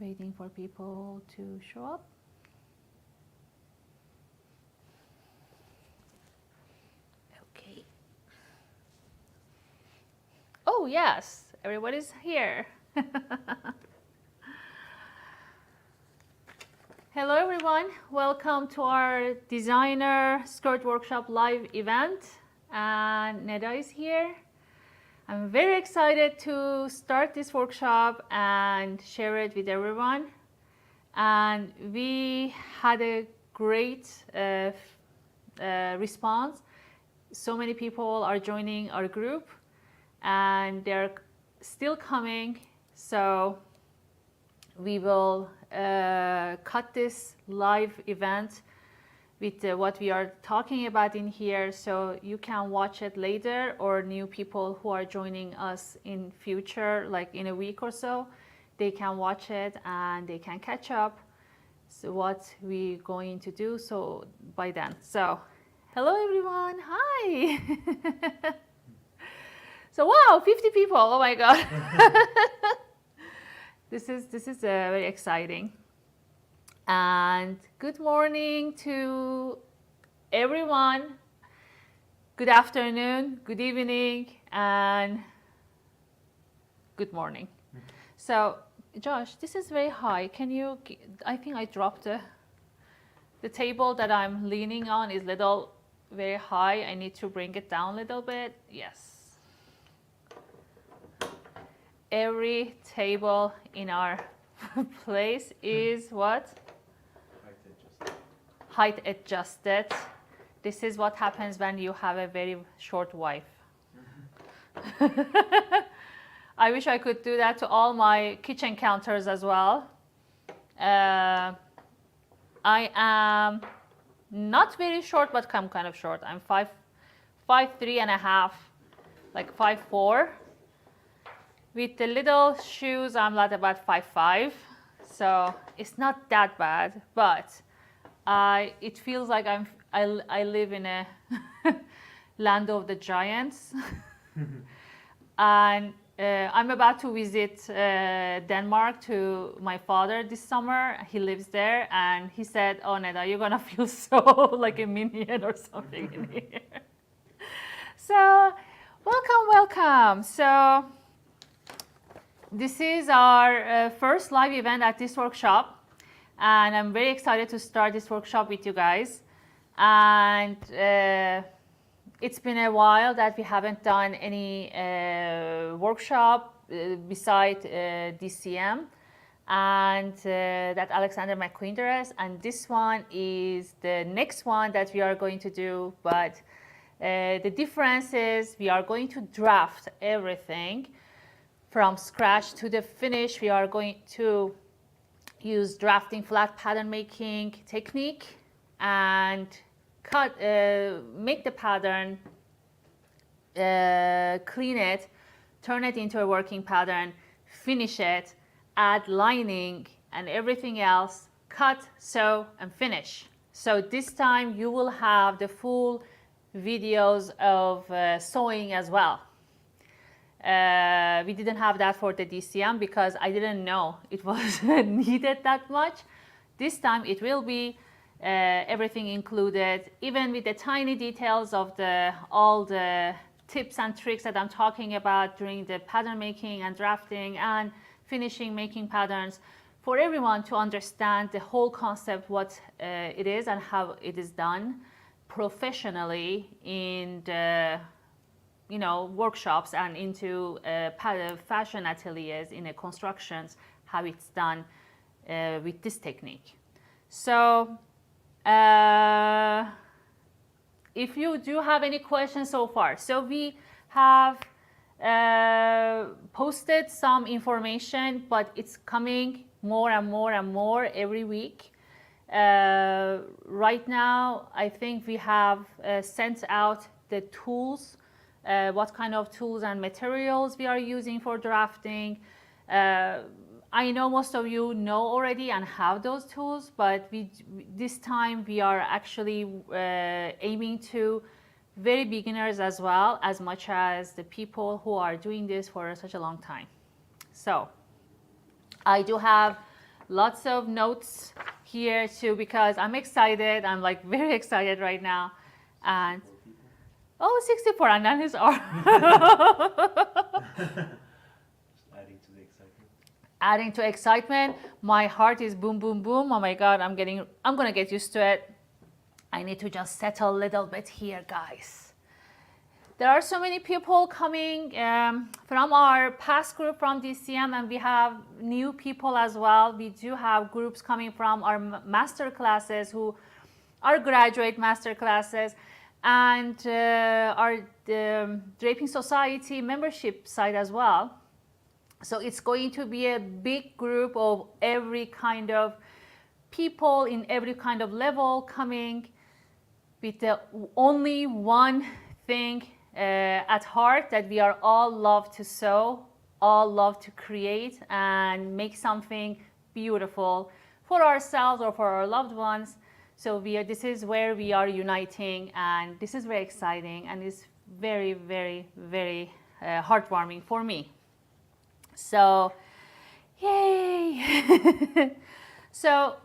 waiting for people to show up. Okay. Oh, yes, everybody's here. Hello, everyone. Welcome to our Designer Skirt Workshop live event. And Neda is here. I'm very excited to start this workshop and share it with everyone. And we had a great response. So many people are joining our group, and they're still coming. So we will cut this live event with what we are talking about in here, so you can watch it later, or new people who are joining us in future, like in a week or so, they can watch it and they can catch up. So what we're going to do so by then. So hello everyone, hi. So wow, 50 people, oh my God. This is very exciting. And good morning to everyone. Good afternoon, good evening, and good morning. So Josh, this is very high. Can you, I think I dropped the table that I'm leaning on is little very high. I need to bring it down a little bit. Yes. Every table in our place is what? Height adjusted. This is what happens when you have a very short wife. I wish I could do that to all my kitchen counters as well. I am not very short, but I'm kind of short. I'm 5'3.5", like 5'4". With the little shoes, I'm like about 5'5". So it's not that bad, but it feels like I live in a land of the giants. And I'm about to visit Denmark to my father this summer. He lives there, and he said, "Oh, Neda, you're gonna feel so like a minion or something in here." So, welcome. So, this is our first live event at this workshop. And I'm very excited to start this workshop with you guys. And it's been a while that we haven't done any workshop beside DCM and that Alexander McQueen does. And this one is the next one that we are going to do. But the difference is we are going to draft everything from scratch to the finish. We are going to use drafting flat pattern making technique and make the pattern, clean it, turn it into a working pattern, finish it, add lining and everything else, cut, sew, and finish. So this time you will have the full videos of sewing as well. We didn't have that for the DCM because I didn't know it was needed that much. This time it will be everything included, even with the tiny details of all the tips and tricks that I'm talking about during the pattern making and drafting and finishing making patterns, for everyone to understand the whole concept, what it is and how it is done professionally in the workshops and into fashion ateliers in constructions, how it's done with this technique. So if you do have any questions so far, so we have posted some information, but it's coming more and more every week. Right now, I think we have sent out the tools, what kind of tools and materials we are using for drafting. I know most of you know already and have those tools, but this time we are actually aiming to very beginners as well, as much as the people who are doing this for such a long time. So I do have lots of notes here too because I'm excited. I'm like very excited right now. And 64, and then his arm. Adding to the excitement. Adding to excitement. My heart is boom, boom, boom. Oh my God, I'm gonna get used to it. I need to just settle a little bit here, guys. There are so many people coming from our past group from DCM, and we have new people as well. We do have groups coming from our master classes who are graduate master classes, and our Draping Society membership site as well. So it's going to be a big group of every kind of people in every kind of level coming with the only one thing at heart, that we are all love to sew, all love to create and make something beautiful for ourselves or for our loved ones. So this is where we are uniting, and this is very exciting, and it's very, very, very heartwarming for me. So, yay! So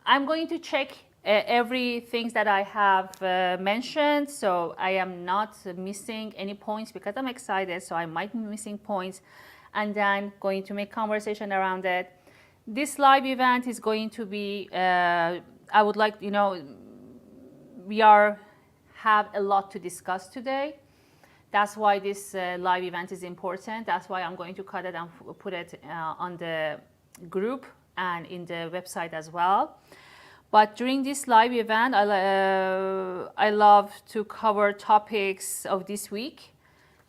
I'm going to check everything that I have mentioned, so I am not missing any points because I'm excited, so I might be missing points, and then going to make conversation around it. This live event is going to be, I would like, we have a lot to discuss today. That's why this live event is important. That's why I'm going to cut it and put it on the group and in the website as well. But during this live event, I love to cover topics of this week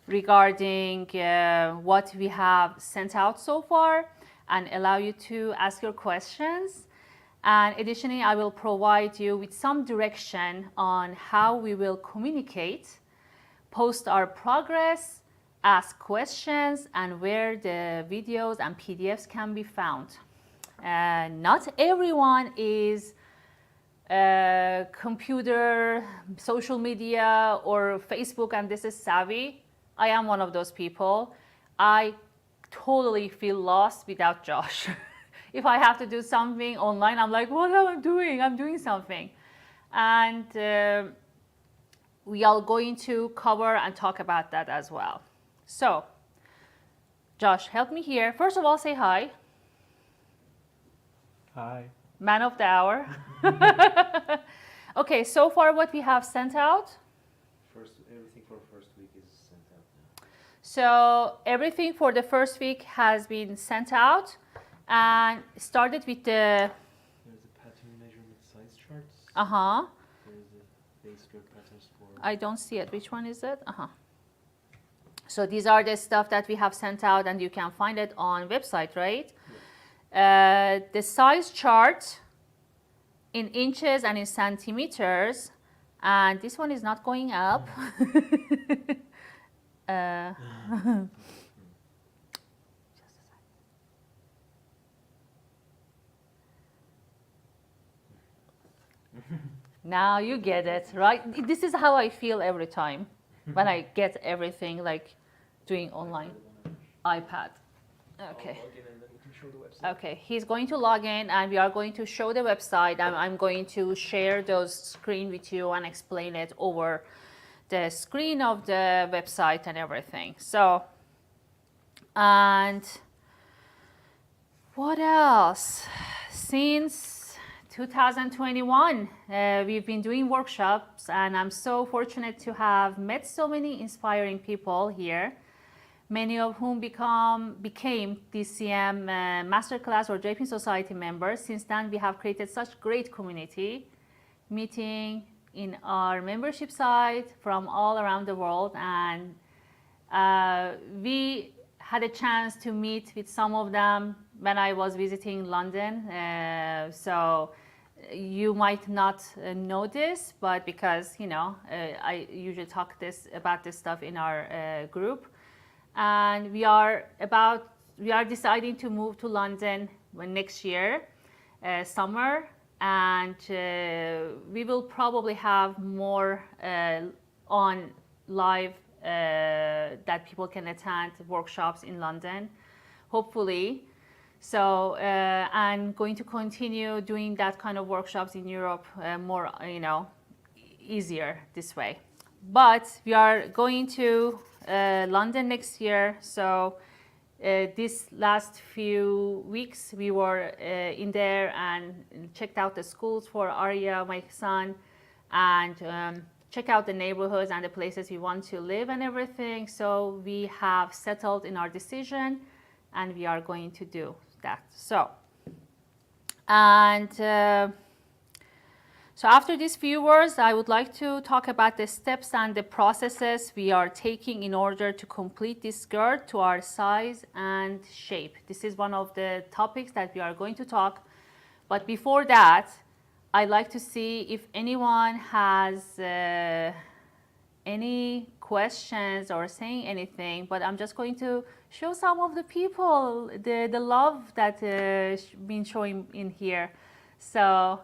regarding what we have sent out so far, and allow you to ask your questions. And additionally, I will provide you with some direction on how we will communicate, post our progress, ask questions, and where the videos and PDFs can be found. Not everyone is computer, social media, or Facebook and this is savvy. I am one of those people. I totally feel lost without Josh. If I have to do something online, I'm like, what am I doing? I'm doing something. And we are going to cover and talk about that as well. So, Josh, help me here. First of all, say hi. Hi. Man of the hour. Okay, so far what we have sent out? Everything for the first week is sent out now. So everything for the first week has been sent out, and started with the... There's a pattern measurement size charts. Uh-huh. There's a base strip patterns for... I don't see it. Which one is it? Uh-huh. So these are the stuff that we have sent out, and you can find it on website, right? Yeah. The size chart in inches and in centimeters, and this one is not going up. Now you get it, right? This is how I feel every time when I get everything like doing online. iPad. Okay. Okay, he's going to log in, and we are going to show the website. I'm going to share those screen with you and explain it over the screen of the website and everything. So, and what else? Since 2021, we've been doing workshops, and I'm so fortunate to have met so many inspiring people here, many of whom became DCM Masterclass or Draping Society members. Since then, we have created such great community, meeting in our membership site from all around the world. And we had a chance to meet with some of them when I was visiting London. So you might not know this, but because, I usually talk about this stuff in our group. And we are deciding to move to London next year, summer, and we will probably have more on live that people can attend workshops in London, hopefully. So, and going to continue doing that kind of workshops in Europe more, easier this way. But we are going to London next year. So this last few weeks we were in there and checked out the schools for Arya, my son, and check out the neighborhoods and the places we want to live and everything. So we have settled in our decision and we are going to do that. So, and so after these few words, I would like to talk about the steps and the processes we are taking in order to complete this skirt to our size and shape. This is one of the topics that we are going to talk. But before that, I'd like to see if anyone has any questions or saying anything, but I'm just going to show some of the people, the love that been showing in here. So,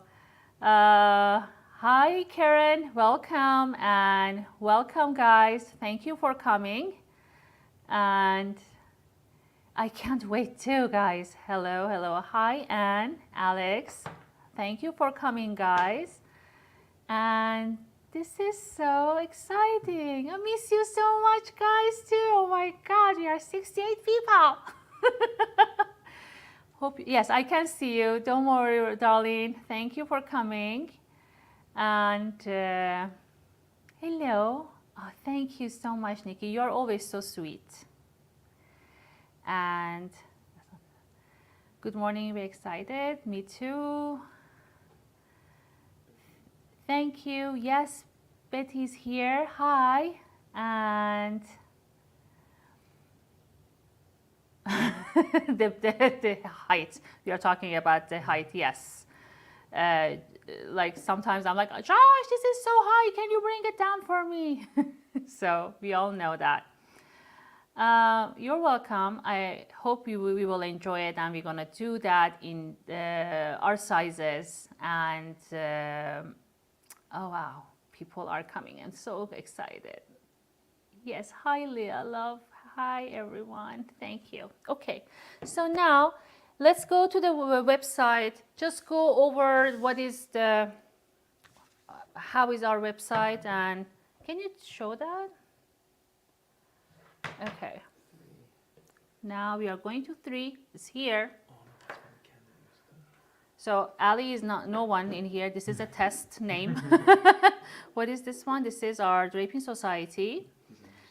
hi Karen, welcome, and welcome guys. Thank you for coming. And I can't wait too, guys. Hello, hello. Hi, Anne, Alex. Thank you for coming, guys. And this is so exciting. I miss you so much, guys, too. Oh my God, we are 68 people. Yes, I can see you. Don't worry, darling. Thank you for coming. And hello. Oh, thank you so much, Nikki. You're always so sweet. And good morning, we're excited. Me too. Thank you. Yes, Betty's here. Hi. And the height. We are talking about the height, yes. Like sometimes I'm like, Josh, this is so high. Can you bring it down for me? So we all know that. You're welcome. I hope we will enjoy it, and we're going to do that in our sizes. And oh wow, people are coming. I'm so excited. Yes, hi Leah, love. Hi everyone. Thank you. Okay, so now let's go to the website. Just go over what is the, how is our website, and can you show that? Okay. Now we are going to 3. It's here. So Ali is no one in here. This is a test name. What is this one? This is our Draping Society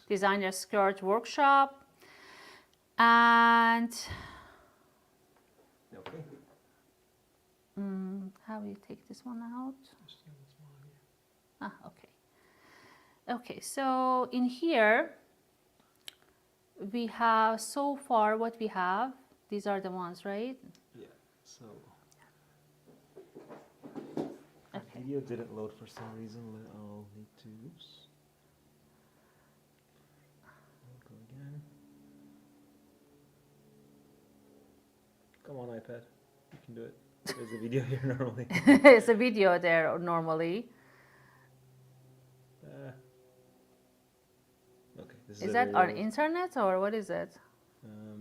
Designer Skirt Workshop. And Okay. How do you take this one out? Ah, okay. Okay, so in here, we have so far what we have. These are the ones, right? Yeah. So Okay. video didn't load for some reason. I'll need to. Oops. I'll go again. Come on, iPad. You can do it. There's a video here normally. It's a video there normally. Okay. This Is a that our video. internet or what is it?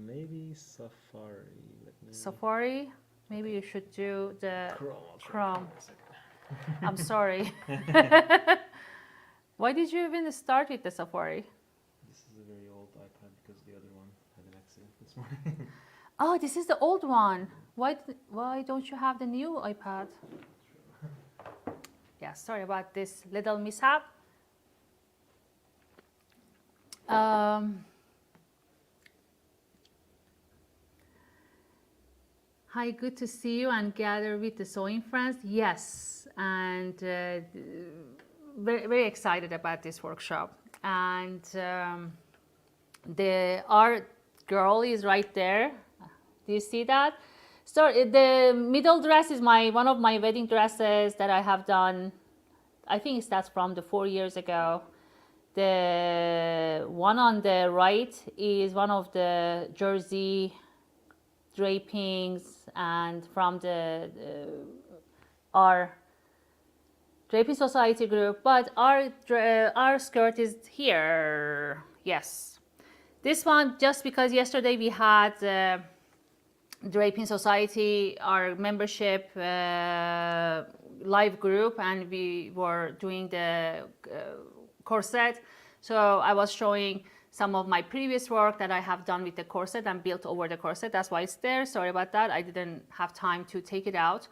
Maybe Safari. Let me. Safari? Maybe you should do the Chrome. I'll try Chrome. for a second. I'm sorry. Why did you even start with the Safari? This is a very old iPad because the other one had an accident this morning. Oh, this is the old one. Why don't you have the new iPad? Yeah, sorry about this little mishap. Hi, good to see you and gather with the sewing friends. Yes, and very, very excited about this workshop. And the art girl is right there. Do you see that? So the middle dress is one of my wedding dresses that I have done. I think that's from the 4 years ago. The one on the right is one of the jersey drapings, and from our Draping Society group. But our skirt is here. Yes, this one just because yesterday we had Draping Society, our membership live group, and we were doing the corset. So I was showing some of my previous work that I have done with the corset and built over the corset. That's why it's there. Sorry about that. I didn't have time to take it out.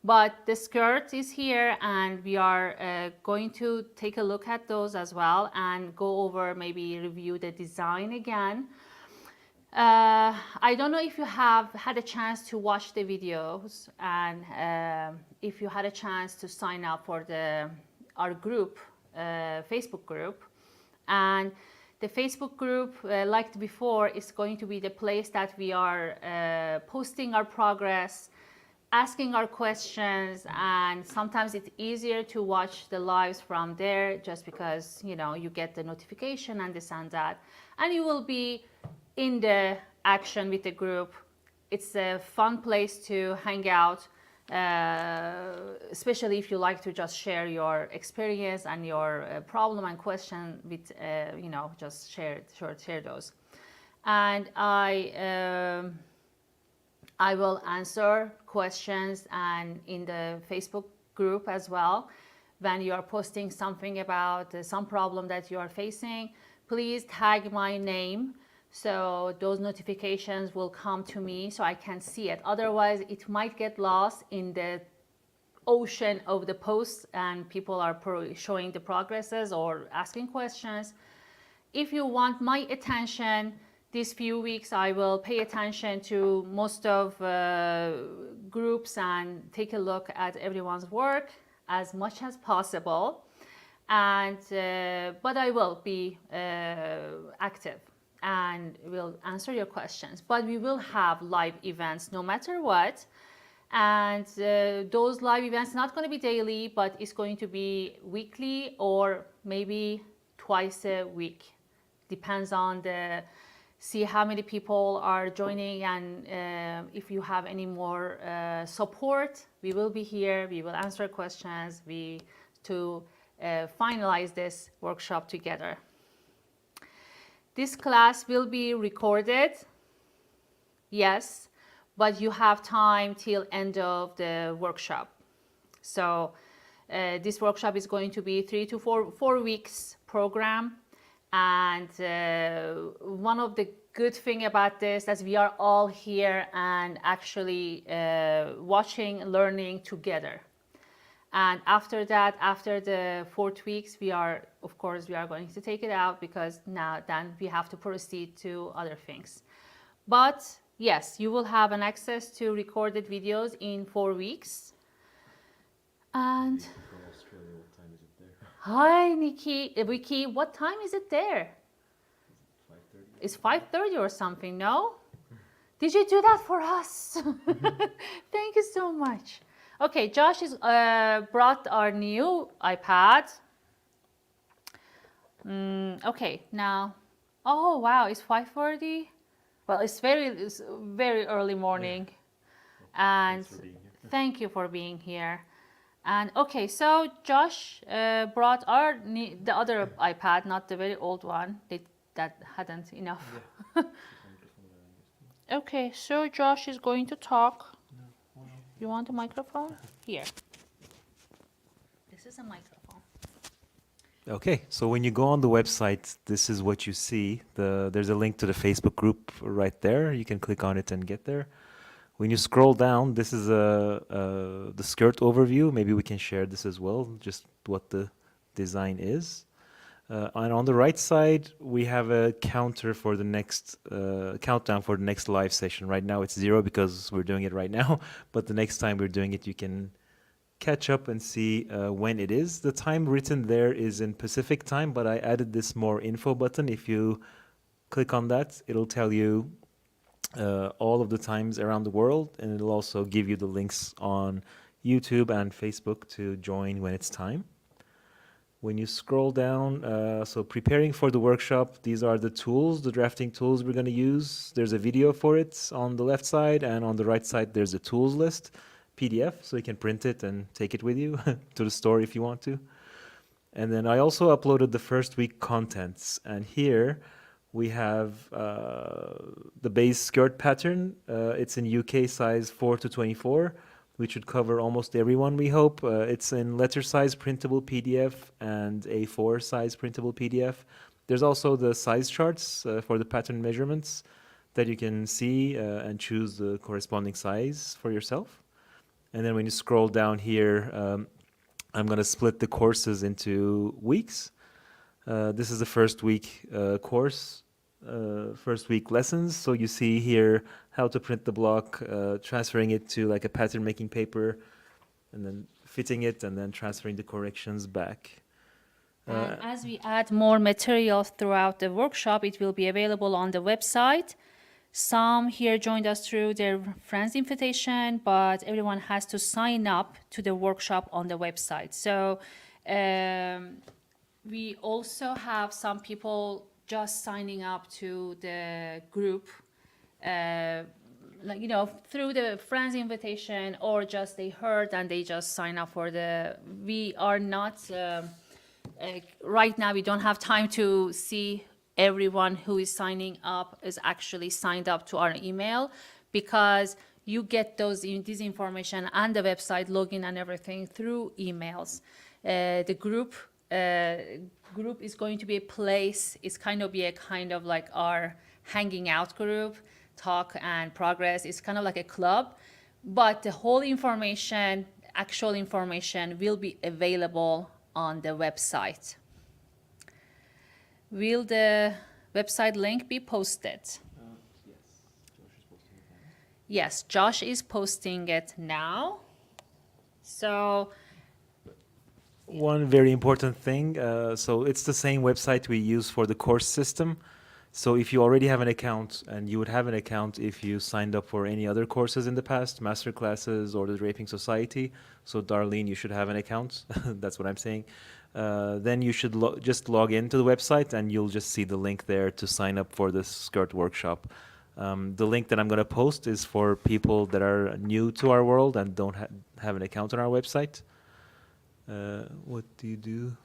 But the skirt is here, and we are going to take a look at those as well and go over, maybe review the design again. I don't know if you have had a chance to watch the videos, and if you had a chance to sign up for our group, Facebook group. And the Facebook group, like before, is going to be the place that we are posting our progress, asking our questions, and sometimes it's easier to watch the lives from there just because, you know, you get the notification and this and that. And you will be in the action with the group. It's a fun place to hang out, especially if you like to just share your experience and your problem and question with, you know, just share those. And I will answer questions and in the Facebook group as well. When you are posting something about some problem that you are facing, please tag my name, so those notifications will come to me so I can see it. Otherwise, it might get lost in the ocean of the posts and people are showing the progresses or asking questions. If you want my attention, these few weeks I will pay attention to most of groups and take a look at everyone's work as much as possible. And but I will be active and will answer your questions. But we will have live events no matter what. And those live events not going to be daily, but it's going to be weekly or maybe twice a week. Depends on see how many people are joining, and if you have any more support, we will be here. We will answer questions to finalize this workshop together. This class will be recorded, yes, but you have time till end of the workshop. So this workshop is going to be 3 to 4 weeks program. And one of the good thing about this is we are all here and actually watching, learning together. And after that, after the 4 weeks, of course, we are going to take it out because then we have to proceed to other things. But yes, you will have an access to recorded videos in 4 weeks. And hi, Vicky, what time is it there? 5:30. It's 5:30 or something, no? Did you do that for us? Thank you so much. Okay, Josh is brought our new iPad. Okay, now, oh wow, it's 5:30. Well, it's very early morning, and thank you for being here. And okay, so Josh brought the other iPad, not the very old one that hadn't enough. Yeah. Okay, so Josh is going to talk. You want a microphone? Here. This is a microphone. Okay, so when you go on the website, this is what you see. There's a link to the Facebook group right there. You can click on it and get there. When you scroll down, this is the skirt overview. Maybe we can share this as well, just what the design is. And on the right side, we have a counter for the next countdown for the next live session. Right now it's 0 because we're doing it right now, but the next time we're doing it, you can catch up and see when it is. The time written there is in Pacific time, but I added this more info button. If you click on that, it'll tell you all of the times around the world, and it'll also give you the links on YouTube and Facebook to join when it's time. When you scroll down, so preparing for the workshop, these are the tools, the drafting tools we're going to use. There's a video for it on the left side, and on the right side there's a tools list, PDF, so you can print it and take it with you to the store if you want to. And then I also uploaded the first week contents, and here We have the base skirt pattern. It's in UK size 4 to 24, which should cover almost everyone, we hope. It's in letter size printable PDF and A4 size printable PDF. There's also the size charts for the pattern measurements that you can see and choose the corresponding size for yourself. And then when you scroll down here, I'm going to split the courses into weeks. This is the first week course, first week lessons. So you see here how to print the block, transferring it to like a pattern making paper, and then fitting it, and then transferring the corrections back. And as we add more materials throughout the workshop, it will be available on the website. Some here joined us through their friends' invitation, but everyone has to sign up to the workshop on the website. So we also have some people just signing up to the group, like, you know, through the friends' invitation, or just they heard and they just sign up for the. We are not. Right now, we don't have time to see everyone who is signing up is actually signed up to our email, because you get this information and the website login and everything through emails. The group is going to be a place. It's kind of like our hanging out group, talk and progress. It's kind of like a club, but the whole information, actual information, will be available on the website. Will the website link be posted? Yes, Josh is posting it now. So one very important thing, so it's the same website we use for the course system. So if you already have an account, and you would have an account if you signed up for any other courses in the past, master classes or the Draping Society. So Darlene, you should have an account. That's what I'm saying. Then you should just log into the website, and you'll just see the link there to sign up for the skirt workshop. The link that I'm going to post is for people that are new to our world and don't have an account on our website. What do you do?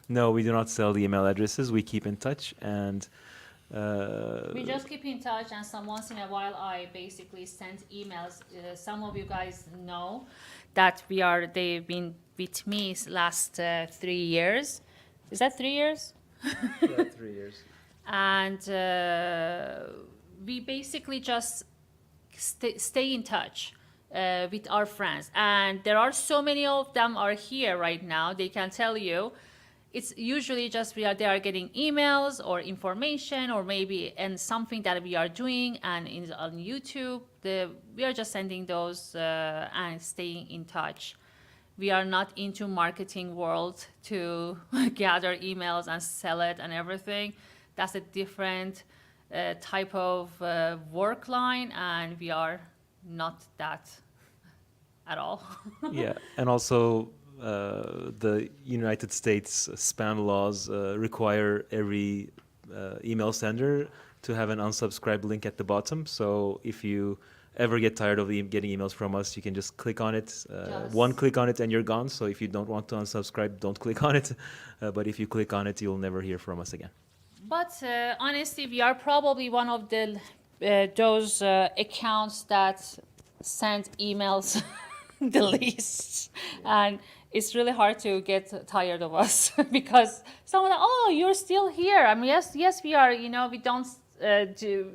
No, we do not sell the email addresses. We keep in touch, and we just keep in touch, and once in a while I basically send emails. Some of you guys know that they've been with me last 3 years. Is that 3 years? Yeah, 3 years. And we basically just stay in touch with our friends. And there are so many of them are here right now. They can tell you. It's usually just they are getting emails or information, or maybe and something that we are doing, and on YouTube, we are just sending those and staying in touch. We are not into marketing world to gather emails and sell it and everything. That's a different type of work line, and we are not that at all. yeah, and also the United States spam laws require every email sender to have an unsubscribe link at the bottom. So if you ever get tired of getting emails from us, you can just click on it. One click on it and you're gone. So if you don't want to unsubscribe, don't click on it. But if you click on it, you'll never hear from us again. But honestly, we are probably one of those accounts that send emails the least. And it's really hard to get tired of us because someone, oh, you're still here. I mean, yes, we are. You know, we don't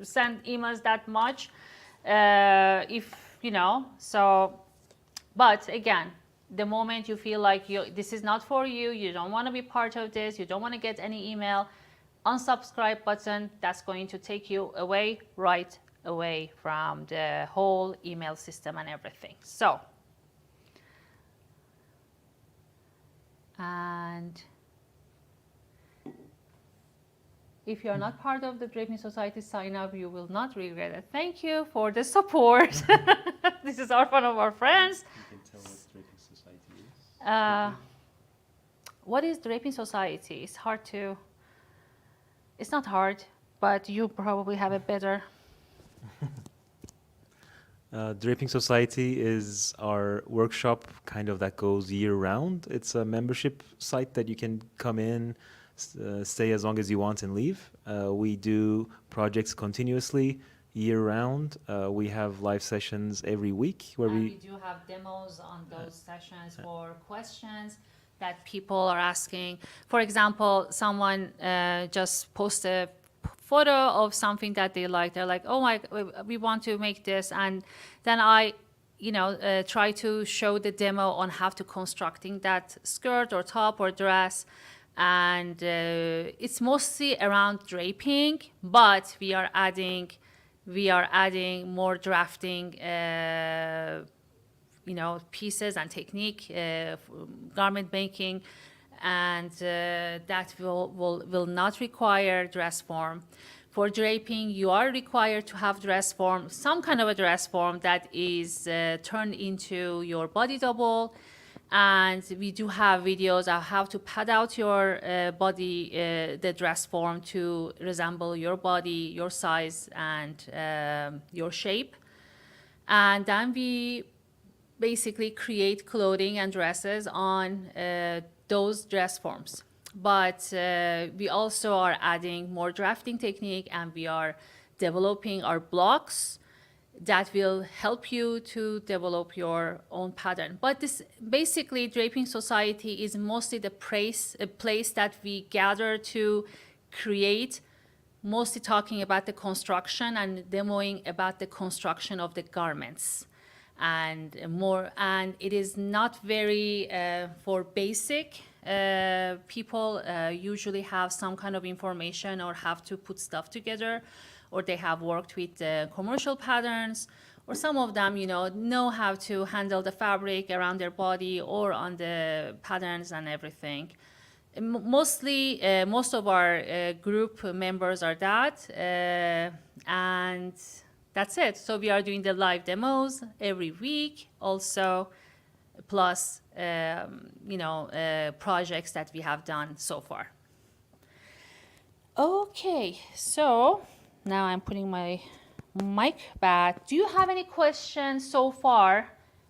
send emails that much. So, but again, the moment you feel like this is not for you, you don't want to be part of this, you don't want to get any email, unsubscribe button, that's going to take you right away from the whole email system and everything. So, and if you're not part of the Draping Society, sign up. You will not regret it. Thank you for the support. This is one of our friends. You can tell what Draping Society is. What is Draping Society? It's not hard, but you probably have a better. Draping Society is our workshop kind of that goes year round. It's a membership site that you can come in, stay as long as you want and leave. We do projects continuously, year round. We have live sessions every week where And we we do have demos on those sessions for questions that people are asking. For example, someone just posted a photo of something that they like. They're like, oh my, we want to make this. And then I, try to show the demo on how to constructing that skirt or top or dress. And it's mostly around draping, but we are adding more drafting pieces and technique, garment making, and that will not require dress form. For draping, you are required to have dress form, some kind of a dress form that is turned into your body double. And we do have videos of how to pad out your body, the dress form to resemble your body, your size, and your shape. And then we basically create clothing and dresses on those dress forms. But we also are adding more drafting technique, and we are developing our blocks that will help you to develop your own pattern. But this basically, Draping Society is mostly a place that we gather to create, mostly talking about the construction and demoing about the construction of the garments and more. And it is not very for basic people usually have some kind of information or have to put stuff together, or they have worked with commercial patterns, or some of them, know how to handle the fabric around their body or on the patterns and everything. Mostly, most of our group members are that, and that's it. So we are doing the live demos every week, also, plus, projects that we have done so far. Okay, so now I'm putting my mic back. Do you have any questions so far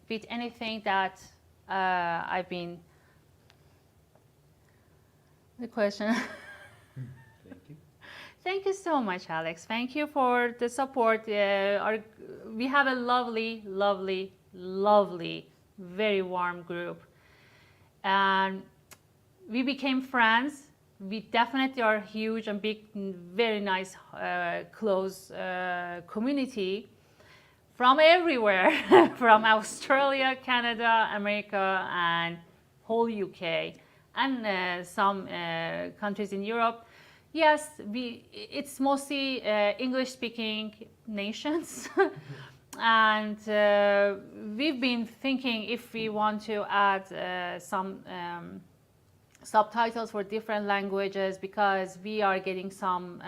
with anything that I've been? The question. Thank you. Thank you so much, Alex. Thank you for the support. We have a lovely, lovely, lovely, very warm group. And we became friends. We definitely are huge and big, very nice, close community from everywhere, from Australia, Canada, America, and whole UK, and some countries in Europe. Yes, it's mostly English-speaking nations. And we've been thinking if we want to add some subtitles for different languages, because we are getting some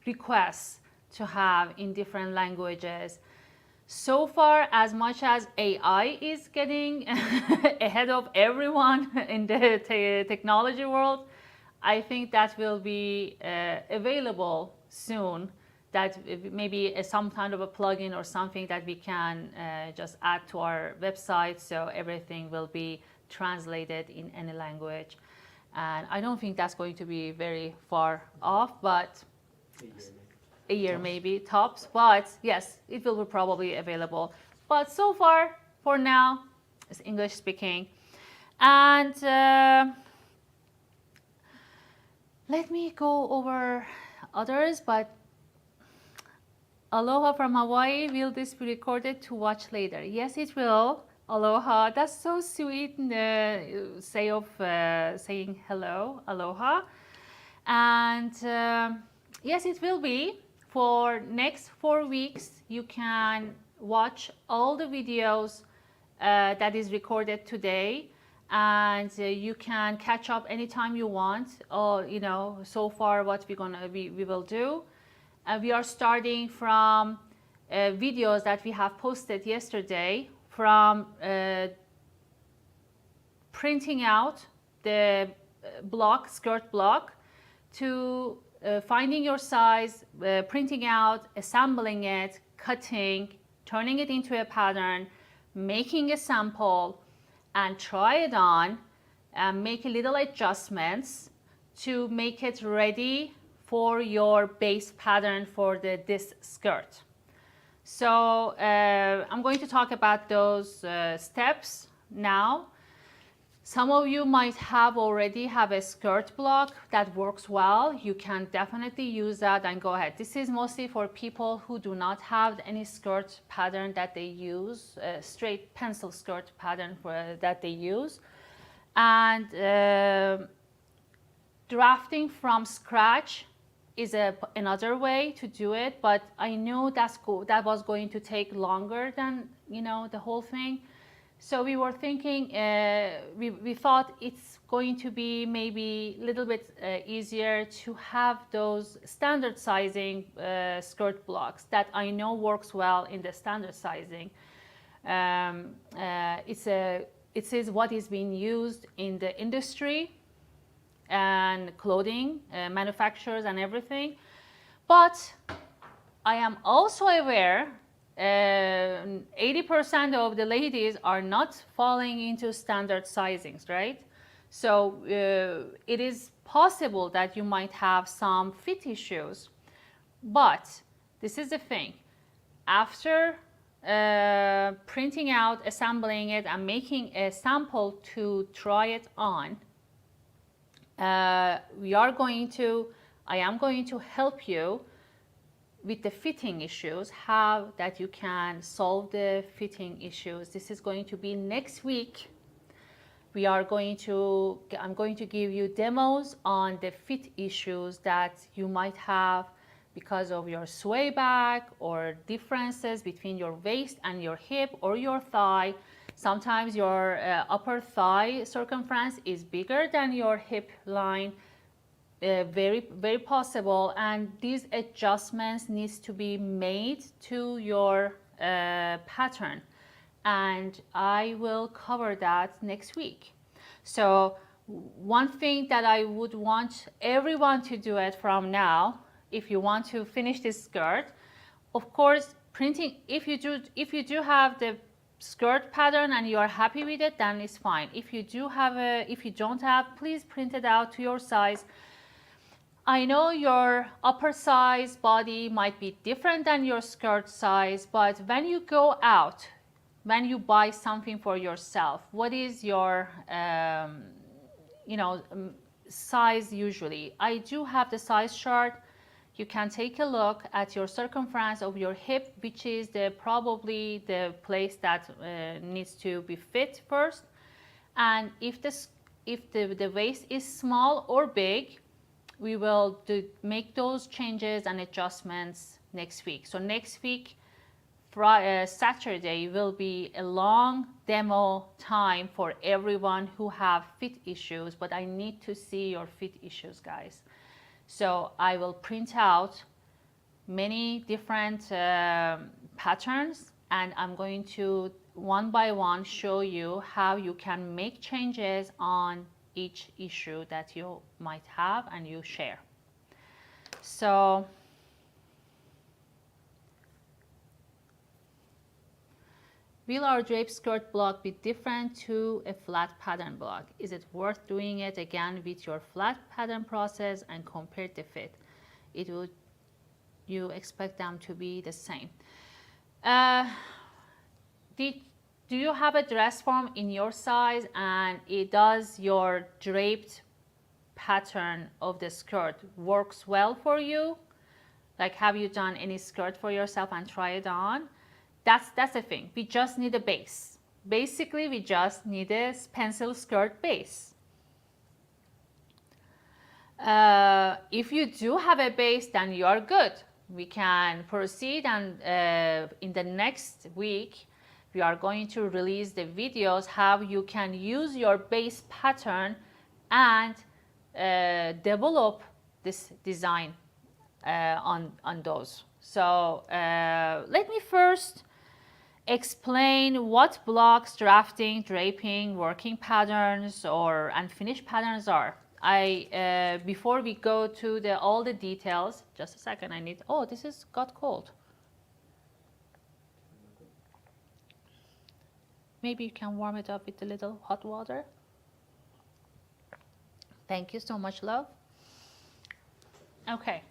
requests to have in different languages. So far, as much as AI is getting ahead of everyone in the technology world, I think that will be available soon. That maybe some kind of a plugin or something that we can just add to our website, so everything will be translated in any language. And I don't think that's going to be very far off, but a year maybe tops. But yes, it will be probably available. But so far, for now, it's English speaking. And let me go over others, but Aloha from Hawaii, will this be recorded to watch later? Yes, it will. Aloha, that's so sweet, saying hello, aloha. And yes, it will be. For next 4 weeks, you can watch all the videos that is recorded today, and you can catch up anytime you want. Or so far what we will do. We are starting from videos that we have posted yesterday, from printing out the skirt block, to finding your size, printing out, assembling it, cutting, turning it into a pattern, making a sample, and try it on, and make a little adjustments, to make it ready for your base pattern for this skirt. So I'm going to talk about those steps now. Some of you might already have a skirt block that works well. You can definitely use that and go ahead. This is mostly for people who do not have any skirt pattern that they use, straight pencil skirt pattern that they use. And drafting from scratch is another way to do it, but I know that was going to take longer than the whole thing. So we were thinking, we thought it's going to be maybe a little bit easier to have those standard sizing skirt blocks that I know works well in the standard sizing. It is what is being used in the industry and clothing manufacturers and everything. But I am also aware 80% of the ladies are not falling into standard sizings, right? So it is possible that you might have some fit issues. But this is the thing. After printing out, assembling it, and making a sample to try it on, I am going to help you with the fitting issues, how that you can solve the fitting issues. This is going to be next week. I'm going to give you demos on the fit issues that you might have because of your sway back or differences between your waist and your hip or your thigh. Sometimes your upper thigh circumference is bigger than your hip line. Very, very possible, and these adjustments needs to be made to your pattern, and I will cover that next week. So one thing that I would want everyone to do it from now, if you want to finish this skirt, of course, printing, if you do have the skirt pattern and you are happy with it, then it's fine. If you don't have, please print it out to your size. I know your upper size body might be different than your skirt size, but when you go out, when you buy something for yourself, what is your size usually? I do have the size chart. You can take a look at your circumference of your hip, which is probably the place that needs to be fit first. And if the waist is small or big, we will make those changes and adjustments next week. So next week, Saturday, will be a long demo time for everyone who have fit issues, but I need to see your fit issues, guys. So I will print out many different patterns, and I'm going to one by one show you how you can make changes on each issue that you might have and you share. So will our drape skirt block be different to a flat pattern block? Is it worth doing it again with your flat pattern process and compare the fit? You expect them to be the same. Do you have a dress form in your size and does your draped pattern of the skirt works well for you? Like, have you done any skirt for yourself and try it on? That's the thing. We just need a base. Basically, we just need a pencil skirt base. If you do have a base, then you are good. We can proceed, and in the next week, we are going to release the videos how you can use your base pattern and develop this design on those. So let me first explain what blocks, drafting, draping, working patterns, and finished patterns are. Before we go to all the details, just a second. This got cold. Maybe you can warm it up with a little hot water. Thank you so much, love. Okay.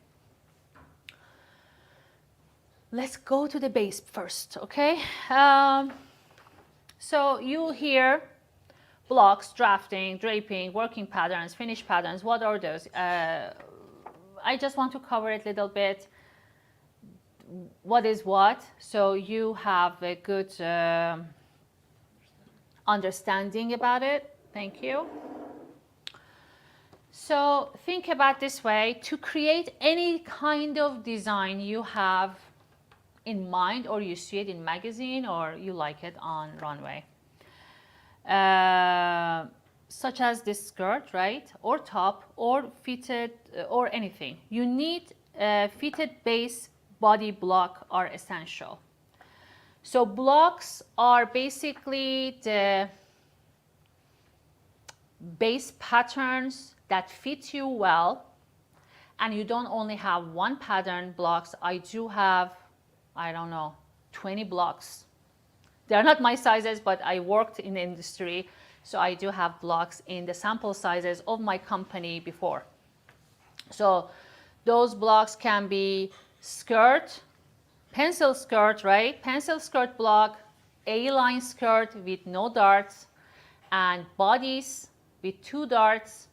Let's go to the base first, okay? So you hear blocks, drafting, draping, working patterns, finish patterns. What are those? I just want to cover it a little bit. What is what? So you have a good understanding about it. Thank you. So think about this way. To create any kind of design you have in mind, or you see it in magazine, or you like it on runway, such as this skirt, right, or top, or fitted, or anything. You need fitted base body block are essential. So blocks are basically the base patterns that fit you well, and you don't only have one pattern blocks. I do have, I don't know, 20 blocks. They're not my sizes, but I worked in the industry, so I do have blocks in the sample sizes of my company before. So those blocks can be skirt, pencil skirt, right? Pencil skirt block, A-line skirt with no darts, and bodies with 2 darts,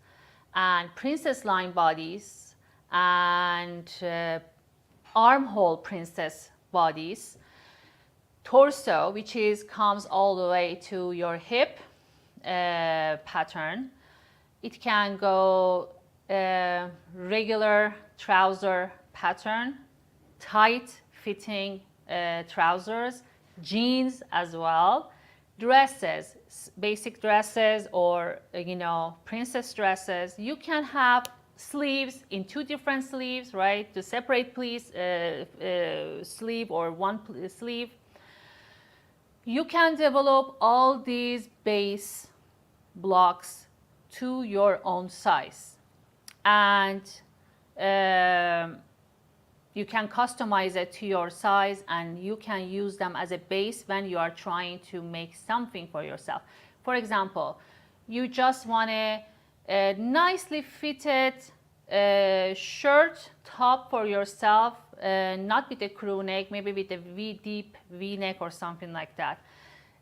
and princess line bodies, and armhole princess bodies, torso, which comes all the way to your hip pattern. It can go regular trouser pattern, tight fitting trousers, jeans as well, dresses, basic dresses, or princess dresses. You can have sleeves in 2 different sleeves, right? To separate sleeve or one sleeve. You can develop all these base blocks to your own size, and you can customize it to your size, and you can use them as a base when you are trying to make something for yourself. For example, you just want a nicely fitted shirt top for yourself, not with a crew neck, maybe with a deep V neck or something like that.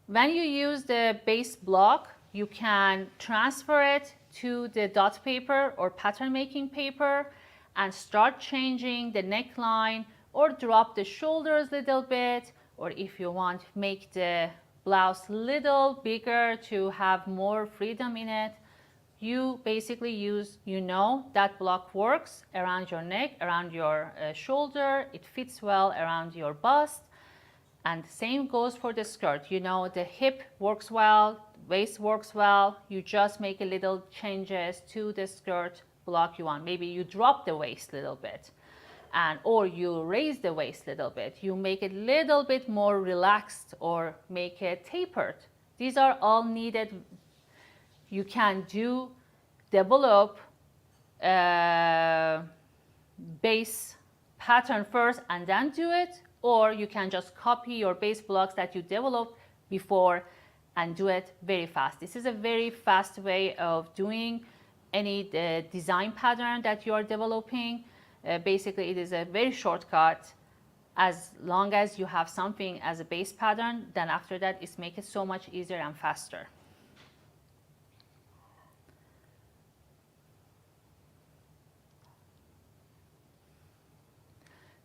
When you use the base block, you can transfer it to the dot paper or pattern making paper and start changing the neckline, or drop the shoulders a little bit, or if you want, make the blouse little bigger to have more freedom in it. You basically use, that block works around your neck, around your shoulder. It fits well around your bust. And the same goes for the skirt. The hip works well, waist works well. You just make a little changes to the skirt block you want. Maybe you drop the waist a little bit, or you raise the waist a little bit. You make it a little bit more relaxed, or make it tapered. These are all needed. You can develop base pattern first and then do it, or you can just copy your base blocks that you developed before and do it very fast. This is a very fast way of doing any design pattern that you are developing. Basically, it is a very shortcut. As long as you have something as a base pattern, then after that, it's make it so much easier and faster.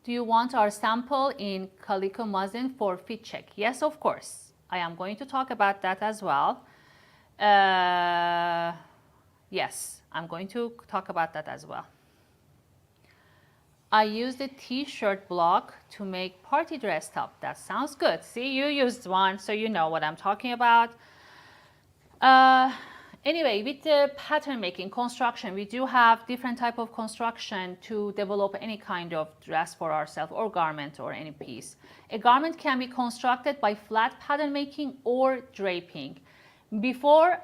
Do you want our sample in calico muslin for fit check? Yes, of course. I am going to talk about that as well. Yes, I'm going to talk about that as well. I used a t-shirt block to make party dress top. That sounds good. See, you used one, so you know what I'm talking about. Anyway, with the pattern making construction, we do have different type of construction to develop any kind of dress for ourselves, or garment, or any piece. A garment can be constructed by flat pattern making or draping. Before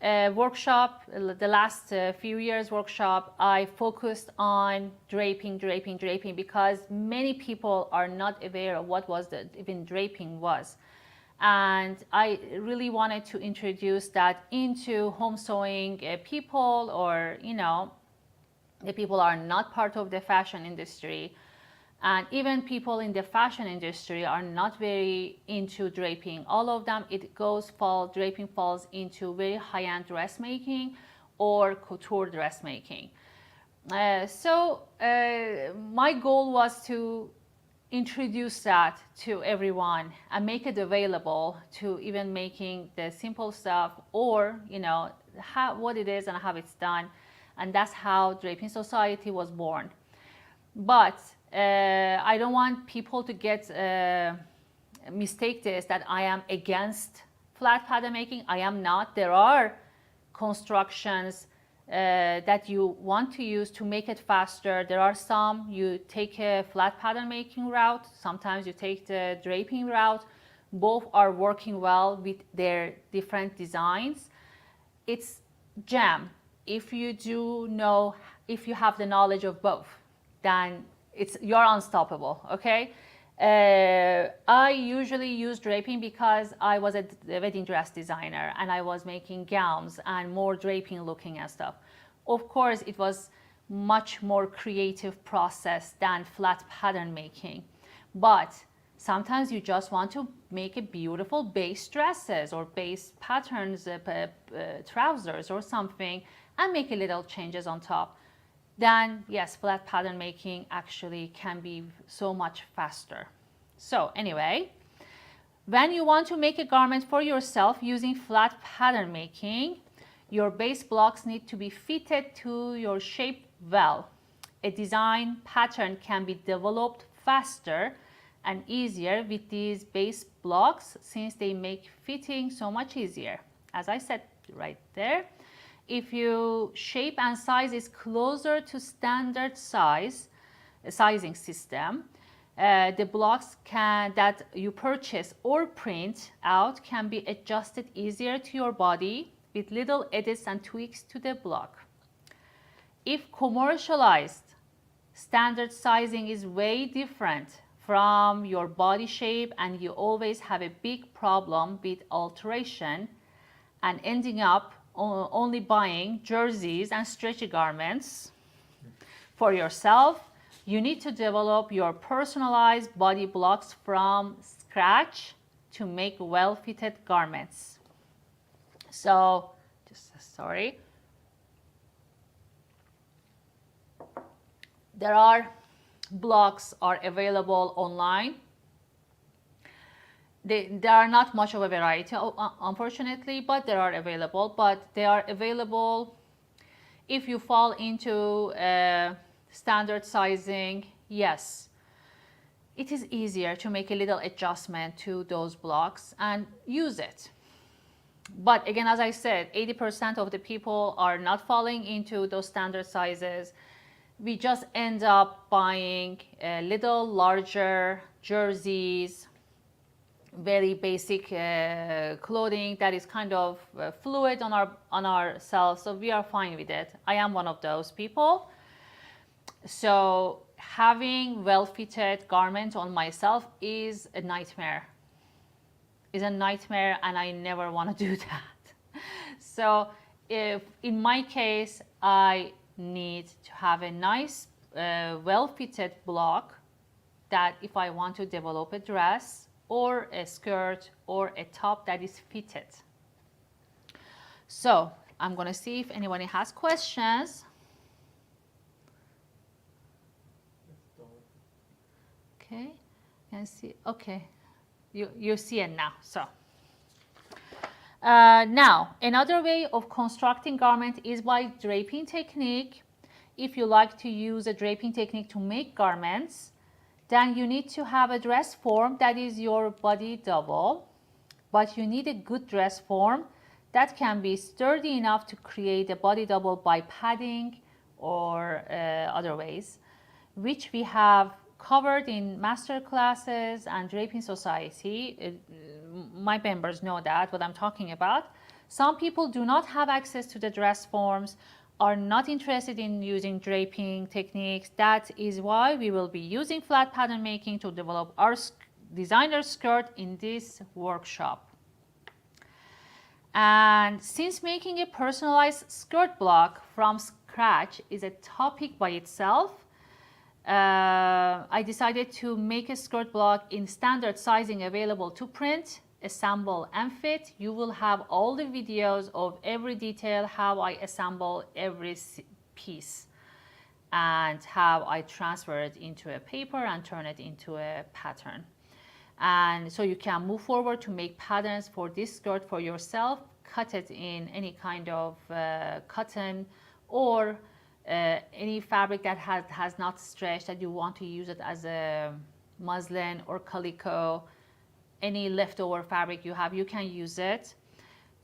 workshop, the last few years workshop, I focused on draping, because many people are not aware of what even draping was. And I really wanted to introduce that into home sewing people, or The people are not part of the fashion industry. And even people in the fashion industry are not very into draping. All of them, draping falls into very high-end dressmaking or couture dressmaking. My goal was to introduce that to everyone and make it available to even making the simple stuff, or what it is and how it's done. And that's how Draping Society was born. But I don't want people to get mistake this that I am against flat pattern making. I am not. There are constructions that you want to use to make it faster. There are some you take a flat pattern making route. Sometimes you take the draping route. Both are working well with their different designs. It's jam. If you have the knowledge of both, then you're unstoppable, okay? I usually use draping because I was a wedding dress designer and I was making gowns and more draping looking and stuff. Of course, it was much more creative process than flat pattern making. But sometimes you just want to make a beautiful base dresses or base patterns, trousers or something, and make a little changes on top. Then yes, flat pattern making actually can be so much faster. So anyway, when you want to make a garment for yourself using flat pattern making, your base blocks need to be fitted to your shape well. A design pattern can be developed faster and easier with these base blocks since they make fitting so much easier. As I said right there, if your shape and size is closer to standard sizing system, the blocks that you purchase or print out can be adjusted easier to your body with little edits and tweaks to the block. If commercialized, standard sizing is way different from your body shape and you always have a big problem with alteration and ending up only buying jerseys and stretchy garments for yourself, you need to develop your personalized body blocks from scratch to make well-fitted garments. So, there are blocks are available online. There are not much of a variety, unfortunately, but they are available. But they are available if you fall into standard sizing. Yes, it is easier to make a little adjustment to those blocks and use it. But again, as I said, 80% of the people are not falling into those standard sizes. We just end up buying a little larger jerseys, very basic clothing that is kind of fluid on ourselves, so we are fine with it. I am one of those people. So having well-fitted garment on myself is a nightmare. And I never want to do that. So if in my case I need to have a nice well-fitted block that if I want to develop a dress or a skirt or a top that is fitted. So I'm going to see if anybody has questions. Okay, you can see, okay, you see it now. So now another way of constructing garment is by draping technique. If you like to use a draping technique to make garments, then you need to have a dress form that is your body double, but you need a good dress form that can be sturdy enough to create a body double by padding or other ways, which we have covered in master classes and Draping Society. My members know that, what I'm talking about. Some people do not have access to the dress forms, are not interested in using draping techniques. That is why we will be using flat pattern making to develop our designer skirt in this workshop. And since making a personalized skirt block from scratch is a topic by itself, I decided to make a skirt block in standard sizing available to print, assemble and fit. You will have all the videos of every detail, how I assemble every piece and how I transfer it into a paper and turn it into a pattern. And so you can move forward to make patterns for this skirt for yourself, cut it in any kind of cotton or any fabric that has not stretched, that you want to use it as a muslin or calico. Any leftover fabric you have, you can use it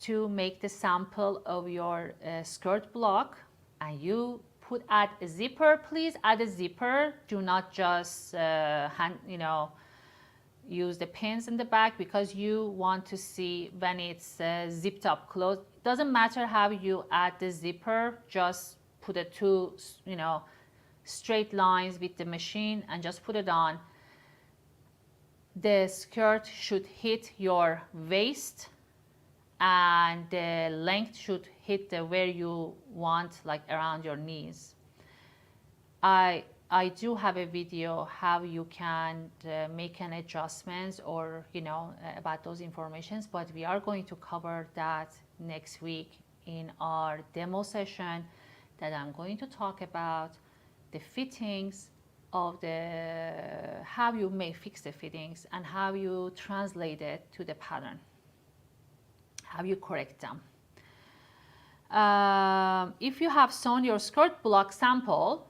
to make the sample of your skirt block. And you add a zipper. Please add a zipper. Do not just use the pins in the back, because you want to see when it's zipped up closed. It doesn't matter how you add the zipper, just put it two straight lines with the machine and just put it on. The skirt should hit your waist and the length should hit where you want, like around your knees. I do have a video how you can make an adjustments or about those informations, but we are going to cover that next week in our demo session, that I'm going to talk about the fittings of how you may fix the fittings and how you translate it to the pattern, how you correct them. If you have sewn your skirt block sample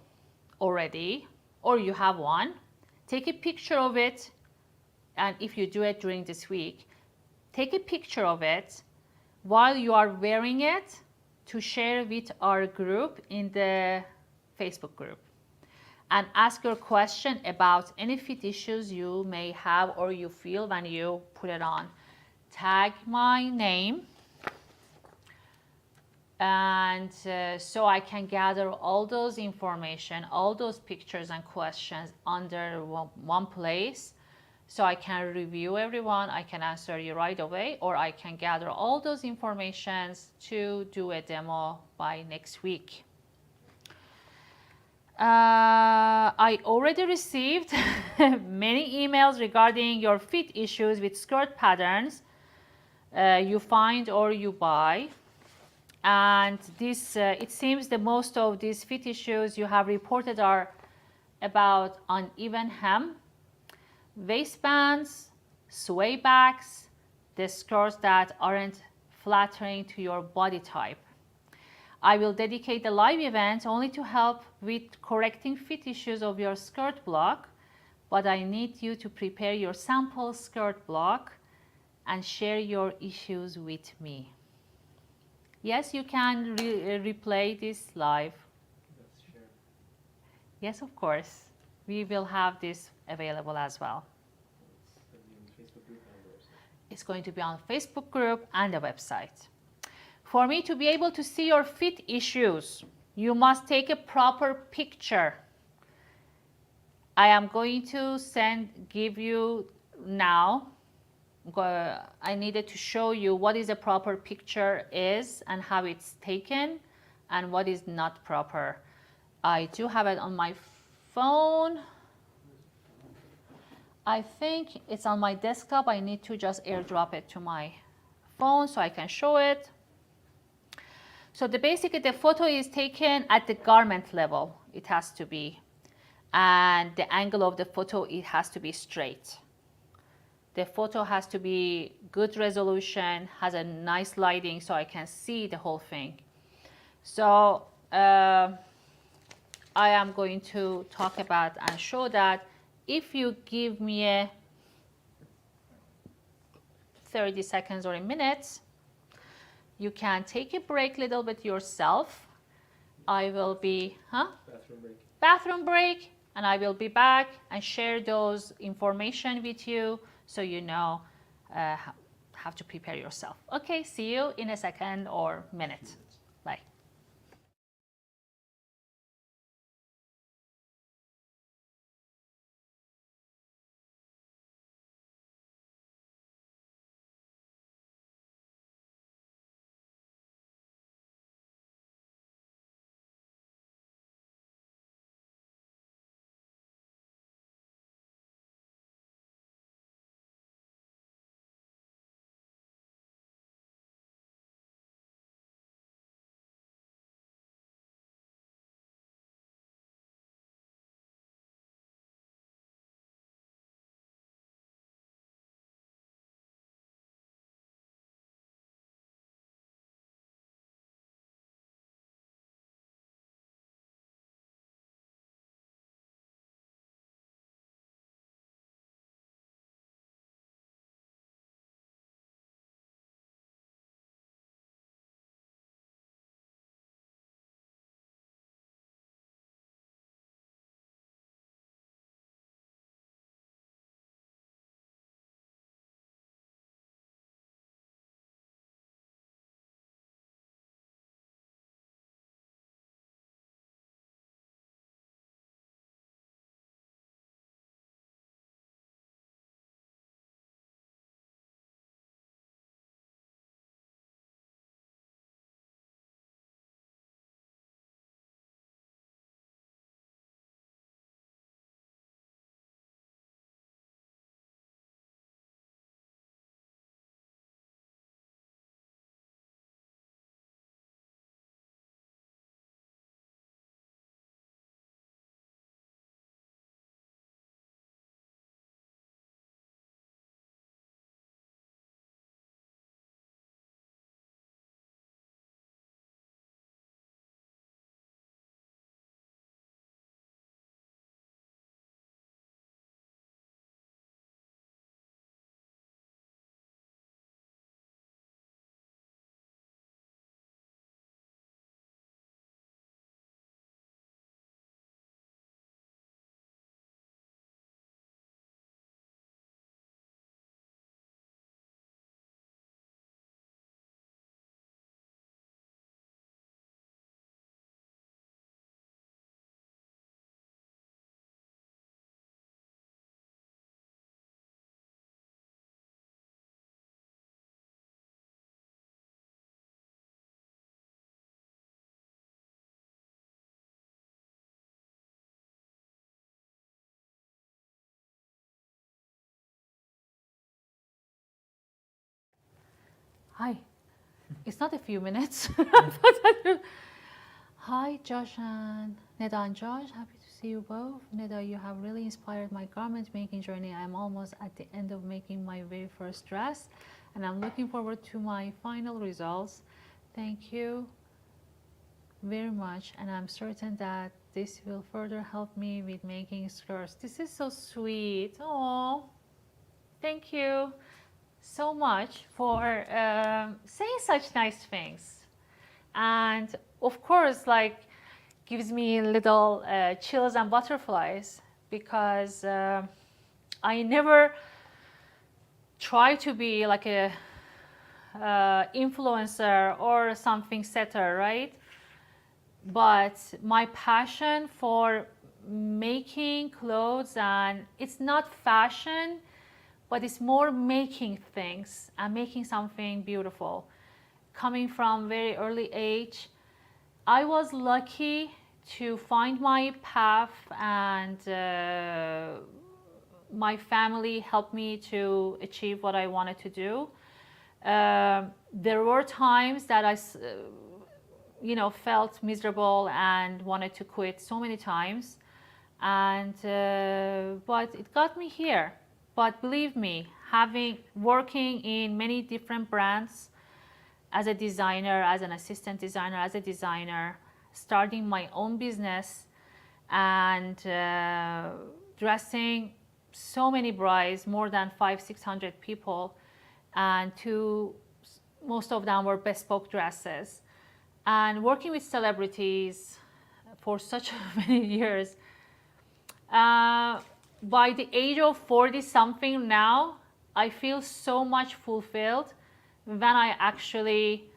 already, or you have one, take a picture of it. And if you do it during this week, take a picture of it while you are wearing it to share with our group in the Facebook group, and ask your question about any fit issues you may have or you feel when you put it on. Tag my name, and so I can gather all those information, all those pictures and questions under one place, so I can review everyone. I can answer you right away, or I can gather all those informations to do a demo by next week. I already received many emails regarding your fit issues with skirt patterns you find or you buy. And this, it seems the most of these fit issues you have reported are about uneven hem, waistbands, sway backs, the skirts that aren't flattering to your body type. I will dedicate the live event only to help with correcting fit issues of your skirt block, but I need you to prepare your sample skirt block and share your issues with me. Yes, you can replay this live. Yes, of course. We will have this available as well. It's going to be on Facebook group and the website. For me to be able to see your fit issues, you must take a proper picture. I am going to give you now. I needed to show you what is a proper picture is and how it's taken and what is not proper. I do have it on my phone. I think it's on my desktop. I need to just airdrop it to my phone so I can show it. So basically the photo is taken at the garment level. It has to be. And the angle of the photo, it has to be straight. The photo has to be good resolution, has a nice lighting so I can see the whole thing. So I am going to talk about and show that if you give me a 30 seconds or a minute, you can take a break a little bit yourself. I will be, Bathroom break. Bathroom break, and I will be back and share those information with you so you know how to prepare yourself. Okay, see you in a second or minute. Bye. Hi. It's not a few minutes. Hi, Josh and Neda and Josh. Happy to see you both. Neda, you have really inspired my garment making journey. I'm almost at the end of making my very first dress, and I'm looking forward to my final results. Thank you very much, and I'm certain that this will further help me with making skirts. This is so sweet. Oh, thank you so much for saying such nice things, and of course, like, gives me little chills and butterflies, because I never try to be like a influencer or something setter, right? But my passion for making clothes, and it's not fashion, but it's more making things and making something beautiful. Coming from very early age, I was lucky to find my path, and my family helped me to achieve what I wanted to do. There were times that I felt miserable and wanted to quit so many times, and but it got me here. But believe me, working in many different brands as a designer, as an assistant designer, as a designer, starting my own business, and dressing so many brides, more than 500-600 people, and most of them were bespoke dresses, and working with celebrities for such many years. By the age of 40 something now, I feel so much fulfilled when I actually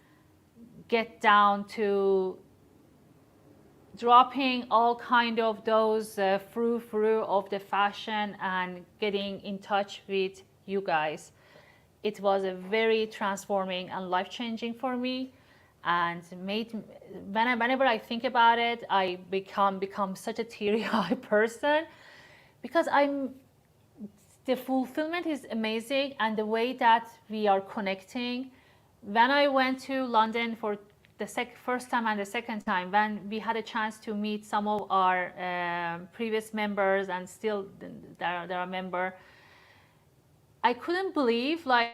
get down to dropping all kind of those frou-frou of the fashion and getting in touch with you guys. It was a very transforming and life-changing for me, and whenever I think about it, I become such a teary-eyed person, because the fulfillment is amazing, and the way that we are connecting. When I went to London for the first time and the second time, when we had a chance to meet some of our previous members, and still they're a member, I couldn't believe, like,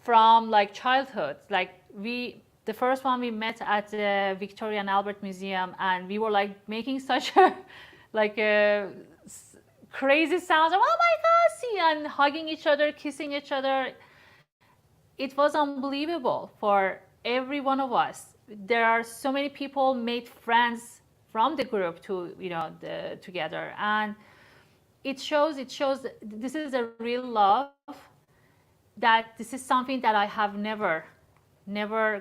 from like childhood, like the first one we met at the Victoria and Albert Museum, and we were like making such a like a crazy sounds of oh my god, see, and hugging each other, kissing each other. It was unbelievable for every one of us. There are so many people made friends from the group together, and it shows this is a real love, that this is something that I have never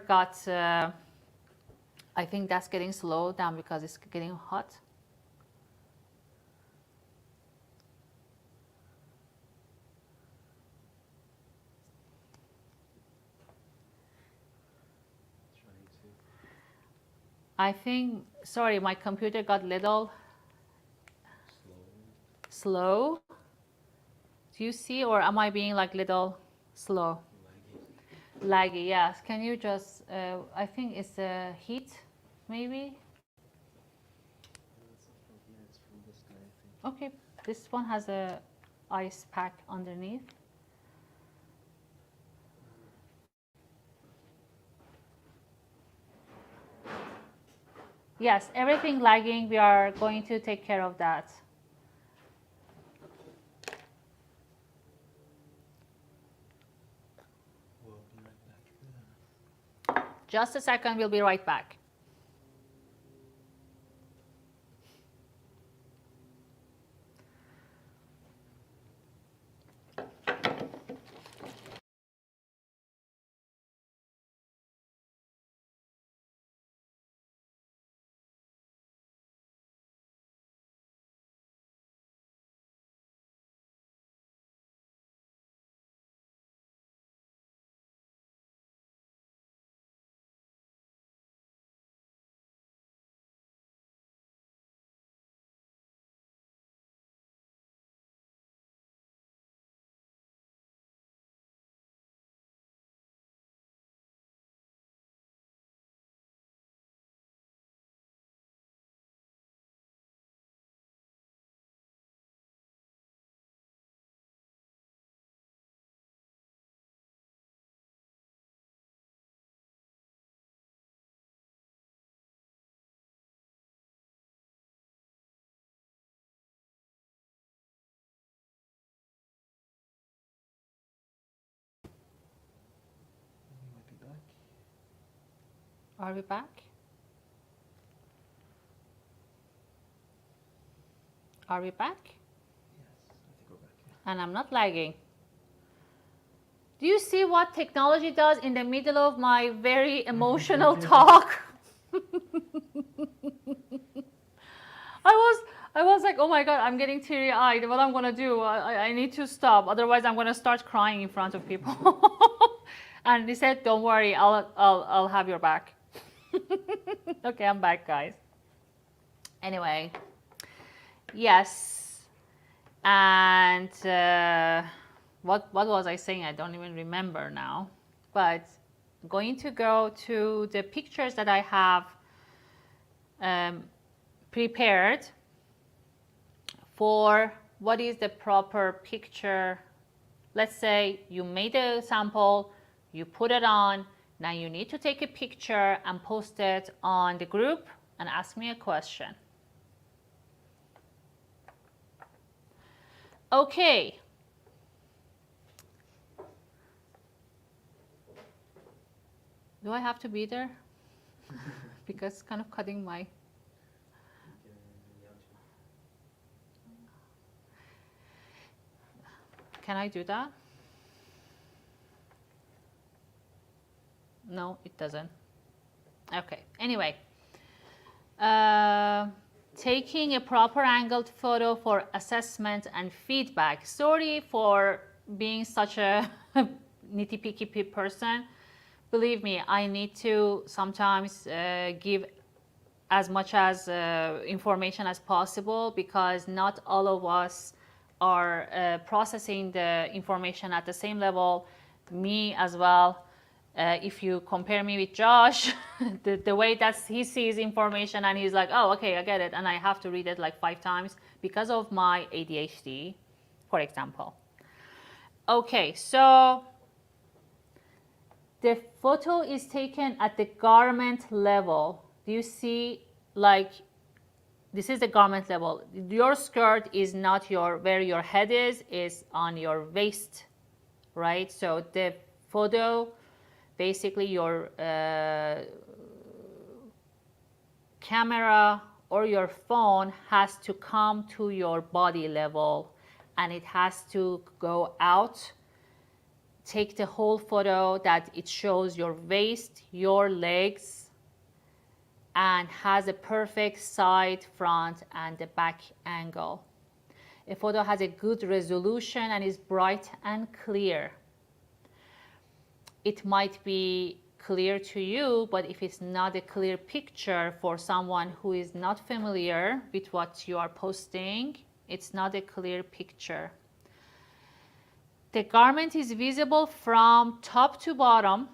got. I think that's getting slowed down because it's getting hot. I think, sorry, my computer got little slow. Do you see, or am I being like little slow? Laggy, yes. Can you just, I think it's the heat, maybe? Okay, this one has a ice pack underneath. Yes, everything lagging, we are going to take care of that. We'll be right back. Just a second, we'll be right back. Are we back? Are we back? Yes, I think we're back. And I'm not lagging. Do you see what technology does in the middle of my very emotional talk? I was like, oh my God, I'm getting teary-eyed. What I'm gonna do? I need to stop. Otherwise, I'm gonna start crying in front of people. And he said, don't worry, I'll have your back. Okay, I'm back, guys. Anyway, yes. And what was I saying? I don't even remember now. But I'm going to go to the pictures that I have prepared for what is the proper picture. Let's say you made a sample, you put it on, now you need to take a picture and post it on the group and ask me a question. Okay. Do I have to be there? Because it's kind of cutting my... Can I do that? No, it doesn't. Okay, anyway. Taking a proper angled photo for assessment and feedback. Sorry for being such a nitty-picky person. Believe me, I need to sometimes give as much as information as possible because not all of us are processing the information at the same level. Me as well. If you compare me with Josh, the way that he sees information and he's like, oh, okay, I get it. And I have to read it like 5 times because of my ADHD, for example. Okay, so the photo is taken at the garment level. Do you see, like, this is the garment level. Your skirt is not where your head is on your waist, right? So the photo, basically your camera or your phone has to come to your body level and it has to go out. Take the whole photo that it shows your waist, your legs, and has a perfect side, front, and the back angle. A photo has a good resolution and is bright and clear. It might be clear to you, but if it's not a clear picture for someone who is not familiar with what you are posting, it's not a clear picture. The garment is visible from top to bottom.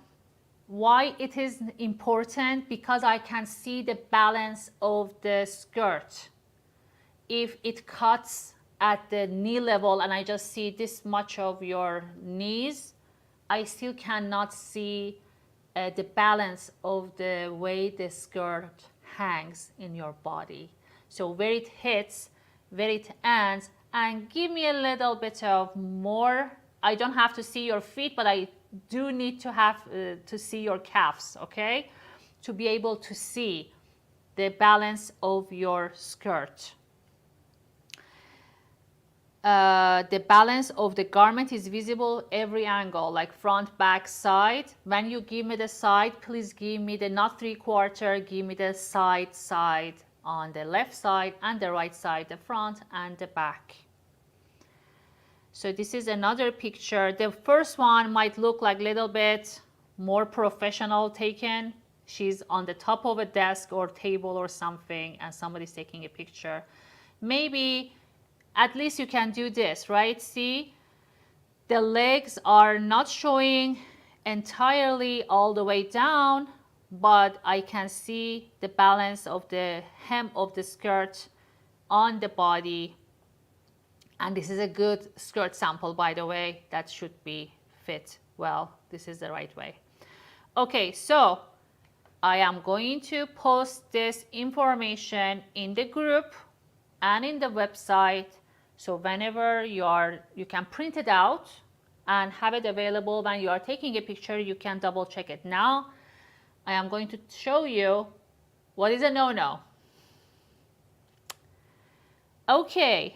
Why it is important? Because I can see the balance of the skirt. If it cuts at the knee level and I just see this much of your knees, I still cannot see the balance of the way the skirt hangs in your body. So where it hits, where it ends, and give me a little bit of more. I don't have to see your feet, but I do need to have to see your calves, okay? To be able to see the balance of your skirt. The balance of the garment is visible every angle, like front, back, side. When you give me the side, please give me the not 3/4, give me the side on the left side and the right side, the front and the back. So this is another picture. The first one might look like a little bit more professional taken. She's on the top of a desk or table or something and somebody's taking a picture. Maybe at least you can do this, right? See, the legs are not showing entirely all the way down, but I can see the balance of the hem of the skirt on the body. And this is a good skirt sample, by the way, that should be fit well. This is the right way. Okay, so I am going to post this information in the group and in the website. So whenever you can print it out and have it available when you are taking a picture, you can double check it. Now, I am going to show you what is a no-no. Okay.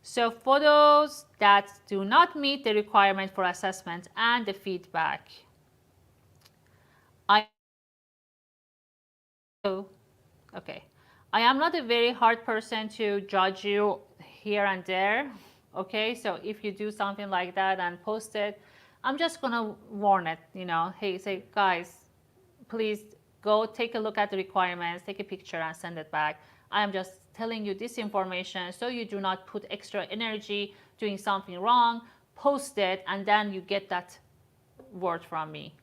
So photos that do not meet the requirement for assessment and the feedback. Okay. I am not a very hard person to judge you here and there. Okay, so if you do something like that and post it, I'm just gonna warn it, you know, hey, say, guys, please go take a look at the requirements, take a picture and send it back. I am just telling you this information so you do not put extra energy doing something wrong, post it, and then you get that word from me.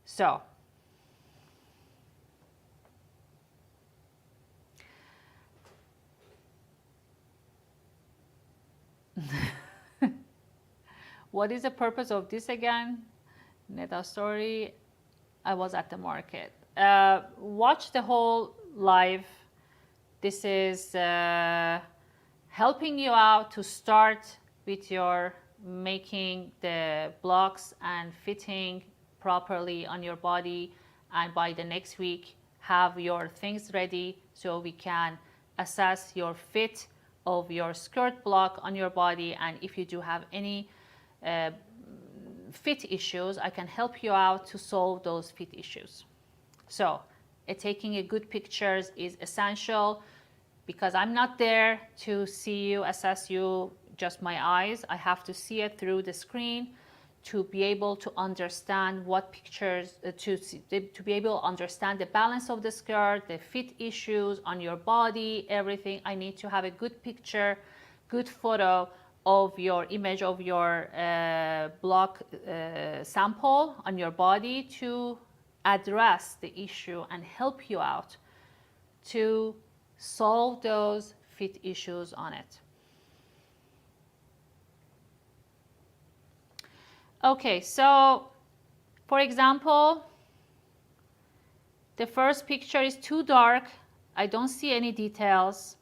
So, what is the purpose of this again? Neda story, I was at the market. Watch the whole live. This is helping you out to start with your making the blocks and fitting properly on your body, and by the next week have your things ready so we can assess your fit of your skirt block on your body, and if you do have any fit issues, I can help you out to solve those fit issues. So taking a good pictures is essential because I'm not there to see you, assess you, just my eyes. I have to see it through the screen to be able to understand what pictures, to be able to understand the balance of the skirt, the fit issues on your body, everything. I need to have a good picture, good photo of your image of your block sample on your body to address the issue and help you out to solve those fit issues on it. Okay, so for example, the first picture is too dark. I don't see any details.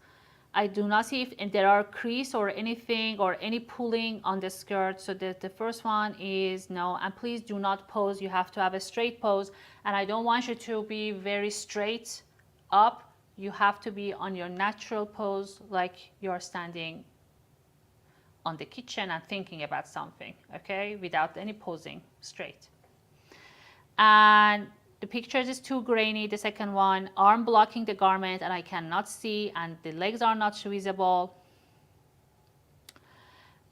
I do not see if there are crease or anything or any pulling on the skirt. So the first one is no, and please do not pose. You have to have a straight pose, and I don't want you to be very straight up. You have to be on your natural pose, like you're standing on the kitchen and thinking about something, okay, without any posing, straight. And the pictures is too grainy. The second one, arm blocking the garment and I cannot see, and the legs are not visible.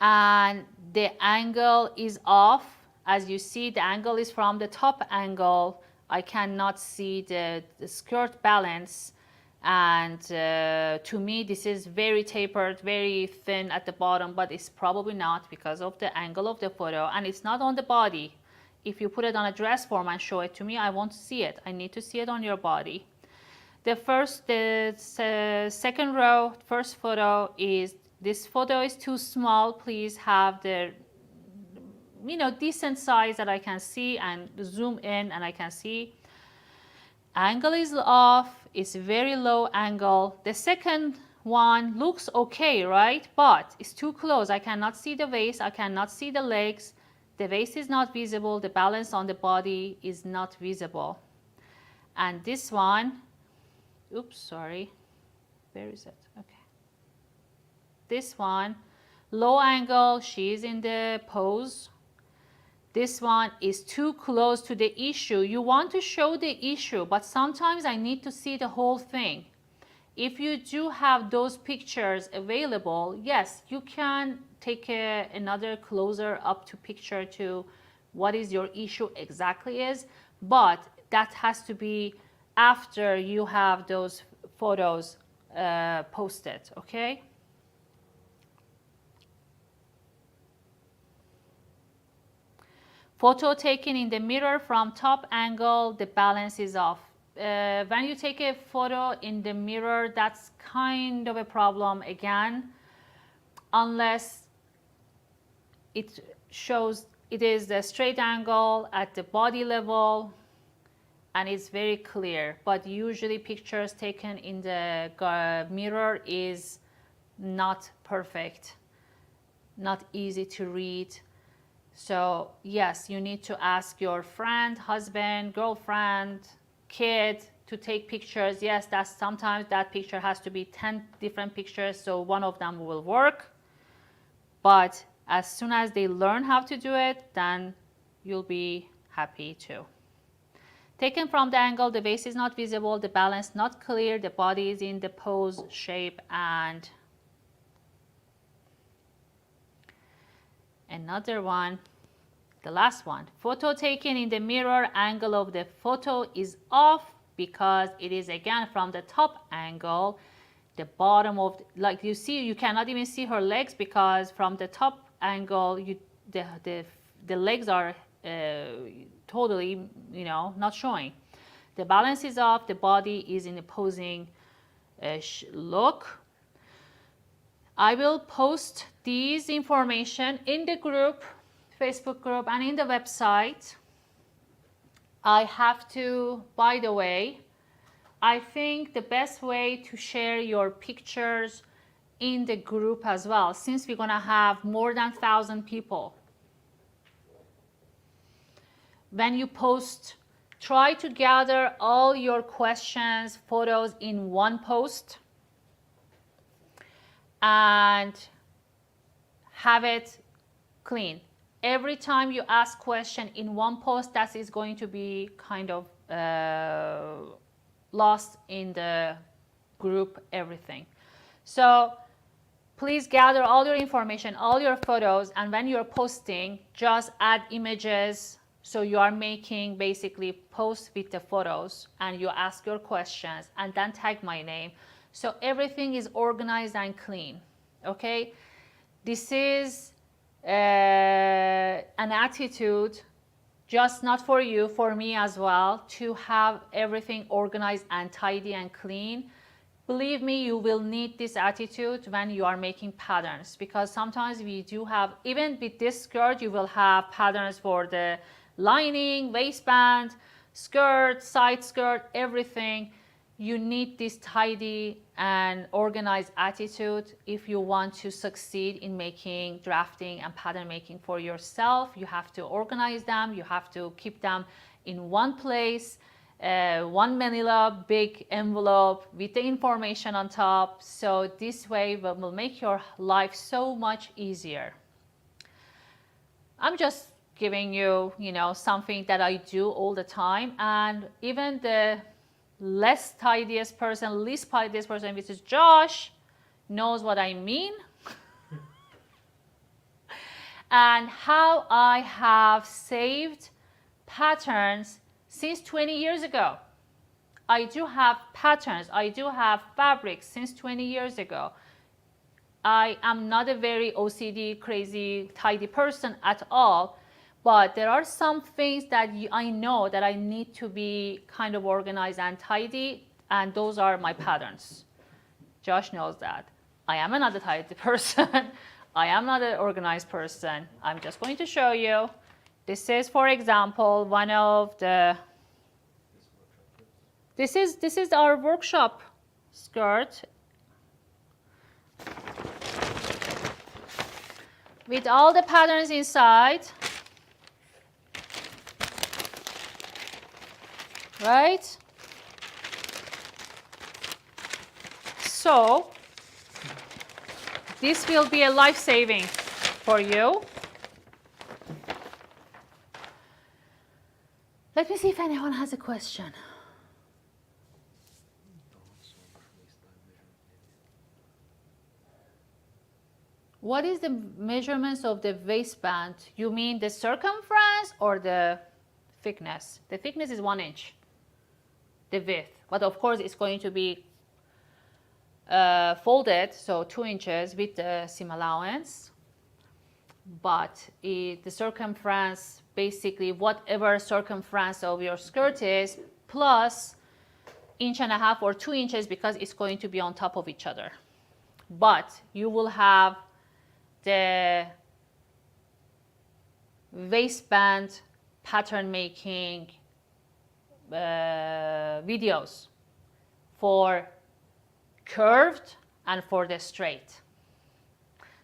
And the angle is off. As you see, the angle is from the top angle. I cannot see the skirt balance. And to me, this is very tapered, very thin at the bottom, but it's probably not because of the angle of the photo, and it's not on the body. If you put it on a dress form and show it to me, I won't see it. I need to see it on your body. The second row, first photo is, this photo is too small. Please have the, you know, decent size that I can see and zoom in and I can see. Angle is off, it's very low angle. The second one looks okay, right? But it's too close. I cannot see the waist, I cannot see the legs. The waist is not visible, the balance on the body is not visible. And this one, oops, sorry, where is it? Okay. This one, low angle, she is in the pose. This one is too close to the issue. You want to show the issue, but sometimes I need to see the whole thing. If you do have those pictures available, yes, you can take another closer up to picture to what is your issue exactly is, but that has to be after you have those photos posted, okay? Photo taken in the mirror from top angle, the balance is off. When you take a photo in the mirror, that's kind of a problem again, unless it shows it is a straight angle at the body level and it's very clear. But usually pictures taken in the mirror is not perfect, not easy to read. So yes, you need to ask your friend, husband, girlfriend, kid to take pictures. Yes, that's sometimes that picture has to be 10 different pictures, so one of them will work. But as soon as they learn how to do it, then you'll be happy too. Taken from the angle, the waist is not visible, the balance not clear, the body is in the pose, shape, and another one, the last one. Photo taken in the mirror, angle of the photo is off because it is again from the top angle. The bottom of, like you see, you cannot even see her legs because from the top angle, the legs are totally, not showing. The balance is off, the body is in a posing look. I will post these information in the group, Facebook group, and in the website. I have to, by the way, I think the best way to share your pictures in the group as well, since we're gonna have more than 1,000 people. When you post, try to gather all your questions, photos in one post and have it clean. Every time you ask question in one post, that is going to be kind of lost in the group, everything. So please gather all your information, all your photos, and when you're posting, just add images. So you are making basically posts with the photos and you ask your questions and then tag my name. So everything is organized and clean, okay? This is an attitude, just not for you, for me as well, to have everything organized and tidy and clean. Believe me, you will need this attitude when you are making patterns, because sometimes we do have, even with this skirt, you will have patterns for the lining, waistband, skirt, side skirt, everything. You need this tidy and organized attitude if you want to succeed in making, drafting, and pattern making for yourself. You have to organize them. You have to keep them in one place, one manila, big envelope with the information on top. So this way will make your life so much easier. I'm just giving you, something that I do all the time, and even the least tidiest person, which is Josh, knows what I mean. And how I have saved patterns since 20 years ago. I do have patterns, I do have fabrics since 20 years ago. I am not a very OCD, crazy, tidy person at all. But there are some things that I know that I need to be kind of organized and tidy, and those are my patterns. Josh knows that. I am not a tidy person. I am not an organized person. I'm just going to show you. This is, for example, one of the, this is our workshop skirt with all the patterns inside. Right? So this will be a life-saving for you. Let me see if anyone has a question. What is the measurements of the waistband? You mean the circumference or the thickness? The thickness is 1 inch. The width, but of course it's going to be folded, so 2 inches with the seam allowance. But the circumference, basically whatever circumference of your skirt is, plus 1.5 inches or 2 inches, because it's going to be on top of each other. But you will have the waistband pattern making videos for curved and for the straight.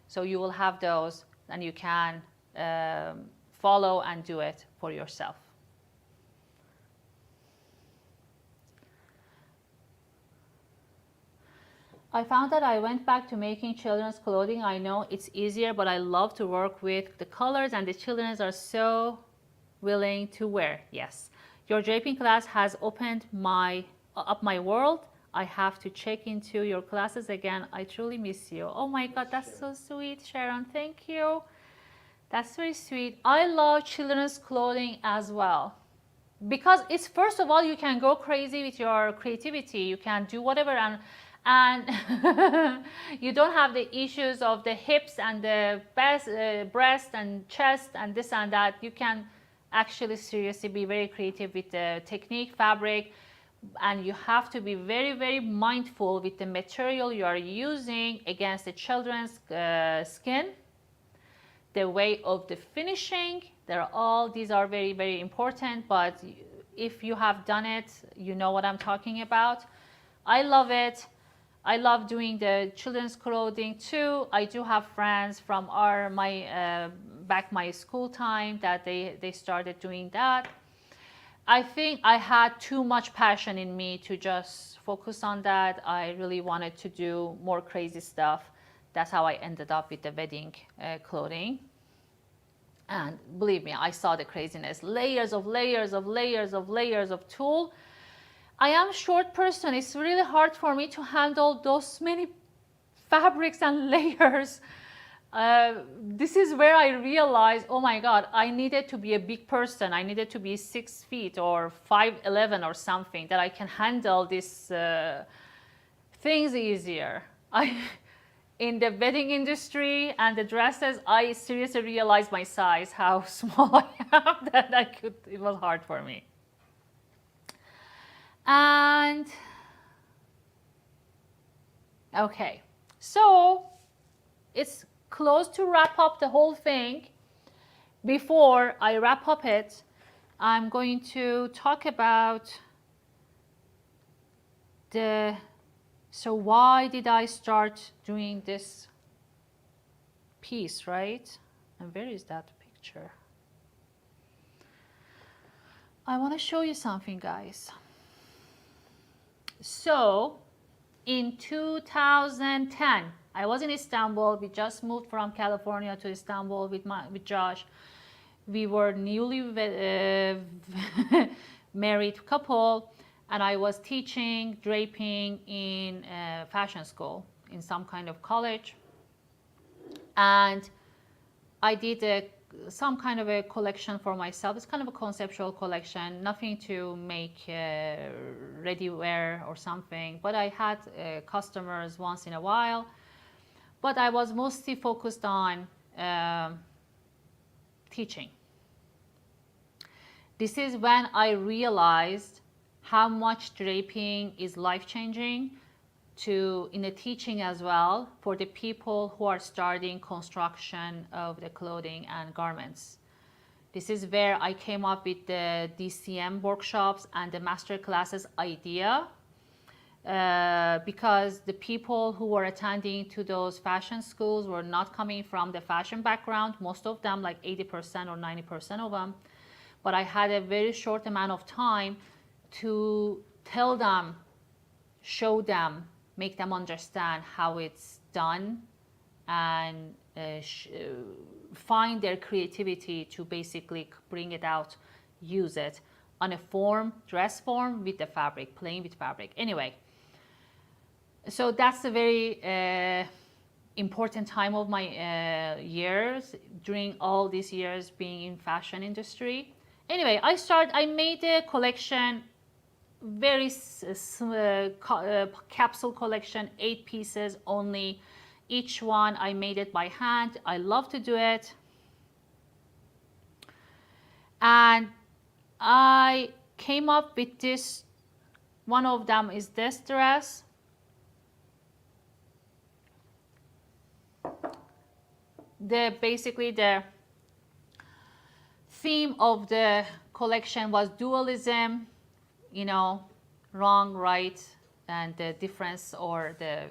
So you will have those, and you can follow and do it for yourself. I found that I went back to making children's clothing. I know it's easier, but I love to work with the colors, and the children's are so willing to wear. Yes, your draping class has opened up my world. I have to check into your classes again. I truly miss you. Oh my God, that's so sweet, Sharon. Thank you. That's very sweet. I love children's clothing as well, because it's, first of all, you can go crazy with your creativity. You can do whatever, and you don't have the issues of the hips and the breast and chest and this and that. You can actually seriously be very creative with the technique, fabric, and you have to be very, very mindful with the material you are using against the children's skin, the way of the finishing. These are very, very important, but if you have done it, you know what I'm talking about. I love it. I love doing the children's clothing too. I do have friends from my school time that they started doing that. I think I had too much passion in me to just focus on that. I really wanted to do more crazy stuff. That's how I ended up with the wedding clothing. And believe me, I saw the craziness, layers of layers of layers of layers of tulle. I am a short person. It's really hard for me to handle those many fabrics and layers. This is where I realized, oh my God, I needed to be a big person. I needed to be 6 feet or 5'11" or something, that I can handle these things easier. In the wedding industry and the dresses, I seriously realized my size, how small I am, that it was hard for me. And okay, so it's close to wrap up the whole thing. Before I wrap up it, I'm going to talk about so why did I start doing this piece, right? And where is that picture? I want to show you something, guys. So in 2010, I was in Istanbul. We just moved from California to Istanbul with Josh. We were newly married couple, and I was teaching draping in fashion school in some kind of college. And I did some kind of a collection for myself. It's kind of a conceptual collection, nothing to make ready wear or something, but I had customers once in a while. But I was mostly focused on teaching. This is when I realized how much draping is life-changing in the teaching as well, for the people who are starting construction of the clothing and garments. This is where I came up with the DCM workshops and the master classes idea, because the people who were attending to those fashion schools were not coming from the fashion background, most of them, like 80% or 90% of them. But I had a very short amount of time to tell them, show them, make them understand how it's done, and find their creativity to basically bring it out, use it on a form, dress form, with the fabric, playing with fabric. Anyway, so that's a very important time of my years, during all these years being in fashion industry. Anyway, I made a collection, very capsule collection, 8 pieces only. Each one I made it by hand. I love to do it. And I came up with this. One of them is this dress. Basically the theme of the collection was dualism, you know, wrong, right, and the difference or the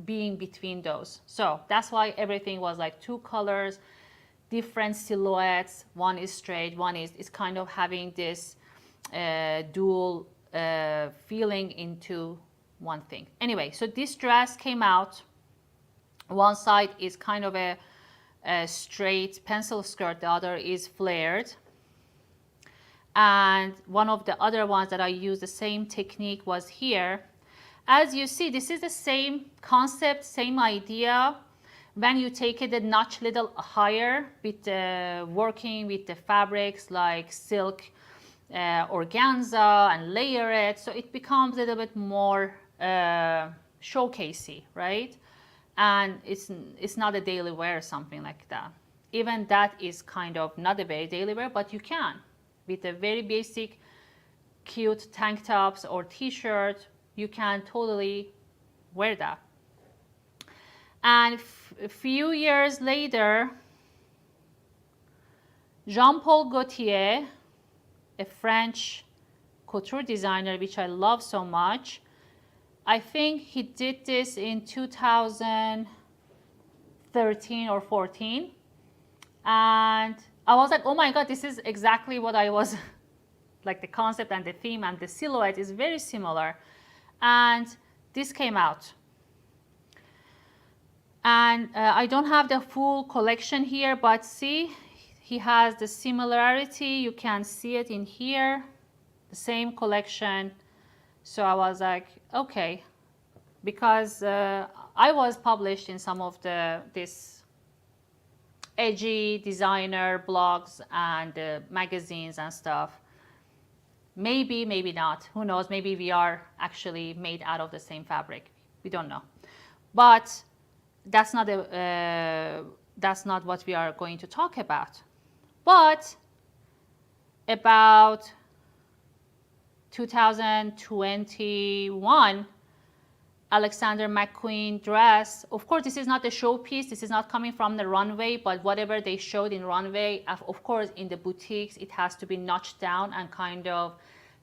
being between those. So that's why everything was like 2 colors, different silhouettes. One is straight, one is kind of having this dual feeling into one thing. Anyway, so this dress came out. One side is kind of a straight pencil skirt, the other is flared. And one of the other ones that I used the same technique was here. As you see, this is the same concept, same idea. When you take it a notch little higher with working with the fabrics like silk, organza, and layer it, so it becomes a little bit more showcasey, right? And it's not a daily wear or something like that. Even that is kind of not a very daily wear, but you can. With a very basic, cute tank tops or t-shirt, you can totally wear that. And a few years later, Jean-Paul Gaultier, a French couture designer, which I love so much, I think he did this in 2013 or 14. And I was like, oh my God, this is exactly what I was, like the concept and the theme and the silhouette is very similar. And this came out. And I don't have the full collection here, but see, he has the similarity. You can see it in here, the same collection. So I was like, okay, because I was published in some of this edgy designer blogs and magazines and stuff. Maybe, maybe not. Who knows? Maybe we are actually made out of the same fabric. We don't know. But that's not what we are going to talk about. But about 2021, Alexander McQueen dress. Of course, this is not a showpiece. This is not coming from the runway, but whatever they showed in runway, of course, in the boutiques, it has to be notched down and kind of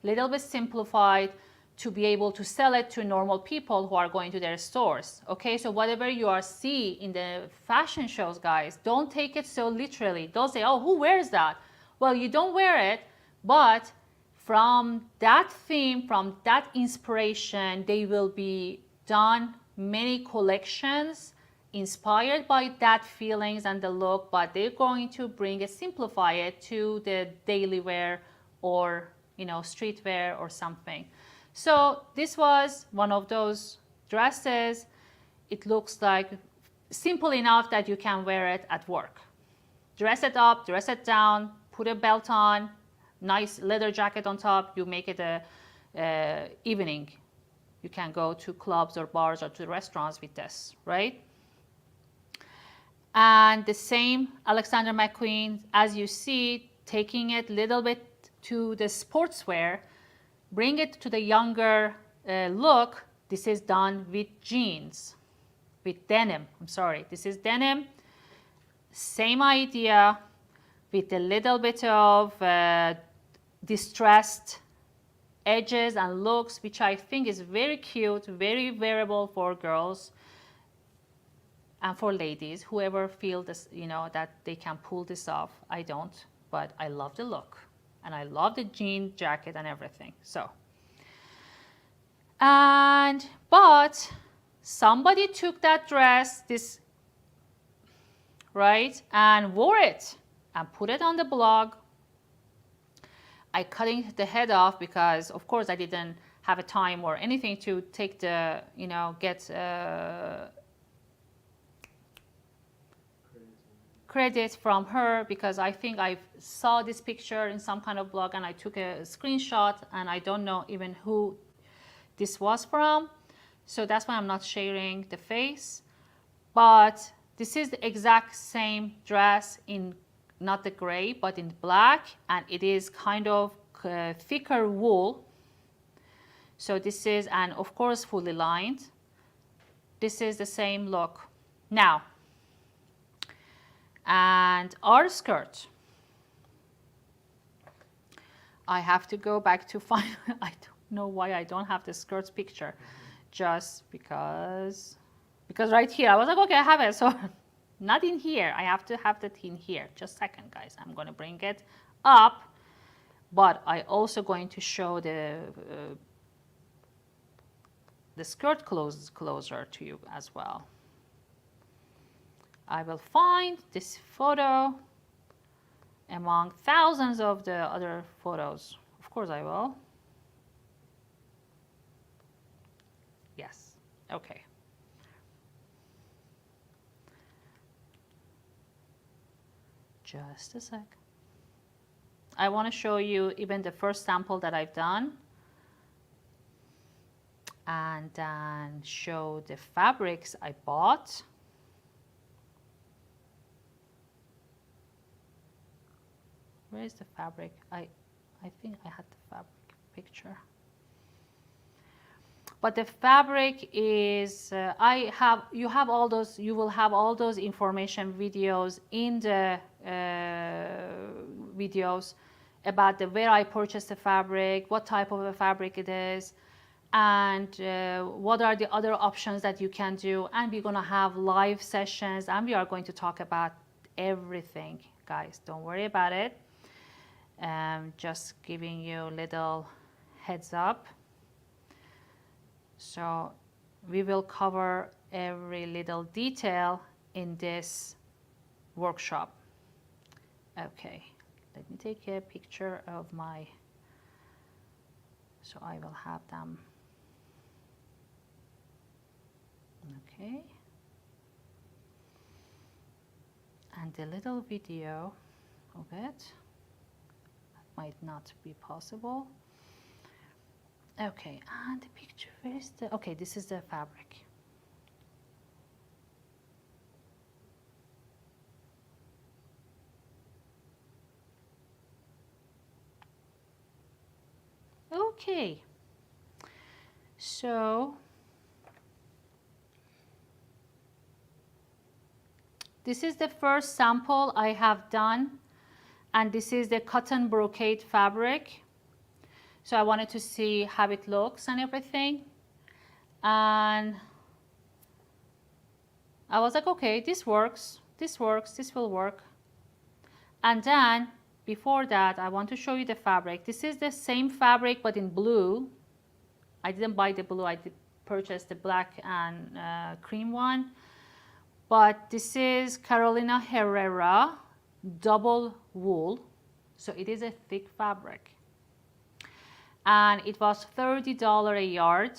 a little bit simplified to be able to sell it to normal people who are going to their stores. Okay, so whatever you are see in the fashion shows, guys, don't take it so literally. Don't say, oh, who wears that? Well, you don't wear it, but from that theme, from that inspiration, they will be done many collections inspired by that feelings and the look, but they're going to bring it, simplify it to the daily wear or, you know, street wear or something. So this was one of those dresses. It looks like simple enough that you can wear it at work. Dress it up, dress it down, put a belt on, nice leather jacket on top. You make it a evening. You can go to clubs or bars or to restaurants with this, right? And the same Alexander McQueen, as you see, taking it a little bit to the sportswear, bring it to the younger look. This is done with jeans, with denim. I'm sorry, this is denim. Same idea with a little bit of distressed edges and looks, which I think is very cute, very wearable for girls and for ladies, whoever feel this, you know, that they can pull this off. I don't, but I love the look and I love the jean jacket and everything. So, but somebody took that dress, this, right, and wore it and put it on the blog. I cutting the head off because, of course, I didn't have a time or anything to take the, you know, get credit from her, because I think I saw this picture in some kind of blog and I took a screenshot and I don't know even who this was from. So that's why I'm not sharing the face. But this is the exact same dress in not the gray, but in black, and it is kind of thicker wool. So this is, and of course, fully lined. This is the same look. Now, and our skirt. I have to go back to find, I don't know why I don't have the skirt's picture, just because right here, I was like, okay, I have it, so not in here. I have to have that in here. Just a second, guys. I'm going to bring it up, but I also going to show the skirt closer to you as well. I will find this photo among thousands of the other photos. Of course I will. Yes, okay. Just a sec. I want to show you even the first sample that I've done, and then show the fabrics I bought. Where is the fabric? I think I had the fabric picture. But the fabric is, you will have all those information videos in the videos about where I purchased the fabric, what type of a fabric it is, and what are the other options that you can do. And we're gonna have live sessions, and we are going to talk about everything, guys. Don't worry about it. Just giving you a little heads up. So we will cover every little detail in this workshop. Okay, let me take a picture of my, so I will have them. Okay. And the little video of it might not be possible. Okay, and the picture, where is the, okay, this is the fabric. Okay, so this is the first sample I have done, and this is the cotton brocade fabric. So I wanted to see how it looks and everything. And I was like, okay, this works, this works, this will work. And then before that, I want to show you the fabric. This is the same fabric, but in blue. I didn't buy the blue, I did purchase the black and cream one. But this is Carolina Herrera double wool. So it is a thick fabric. And it was $30 a yard.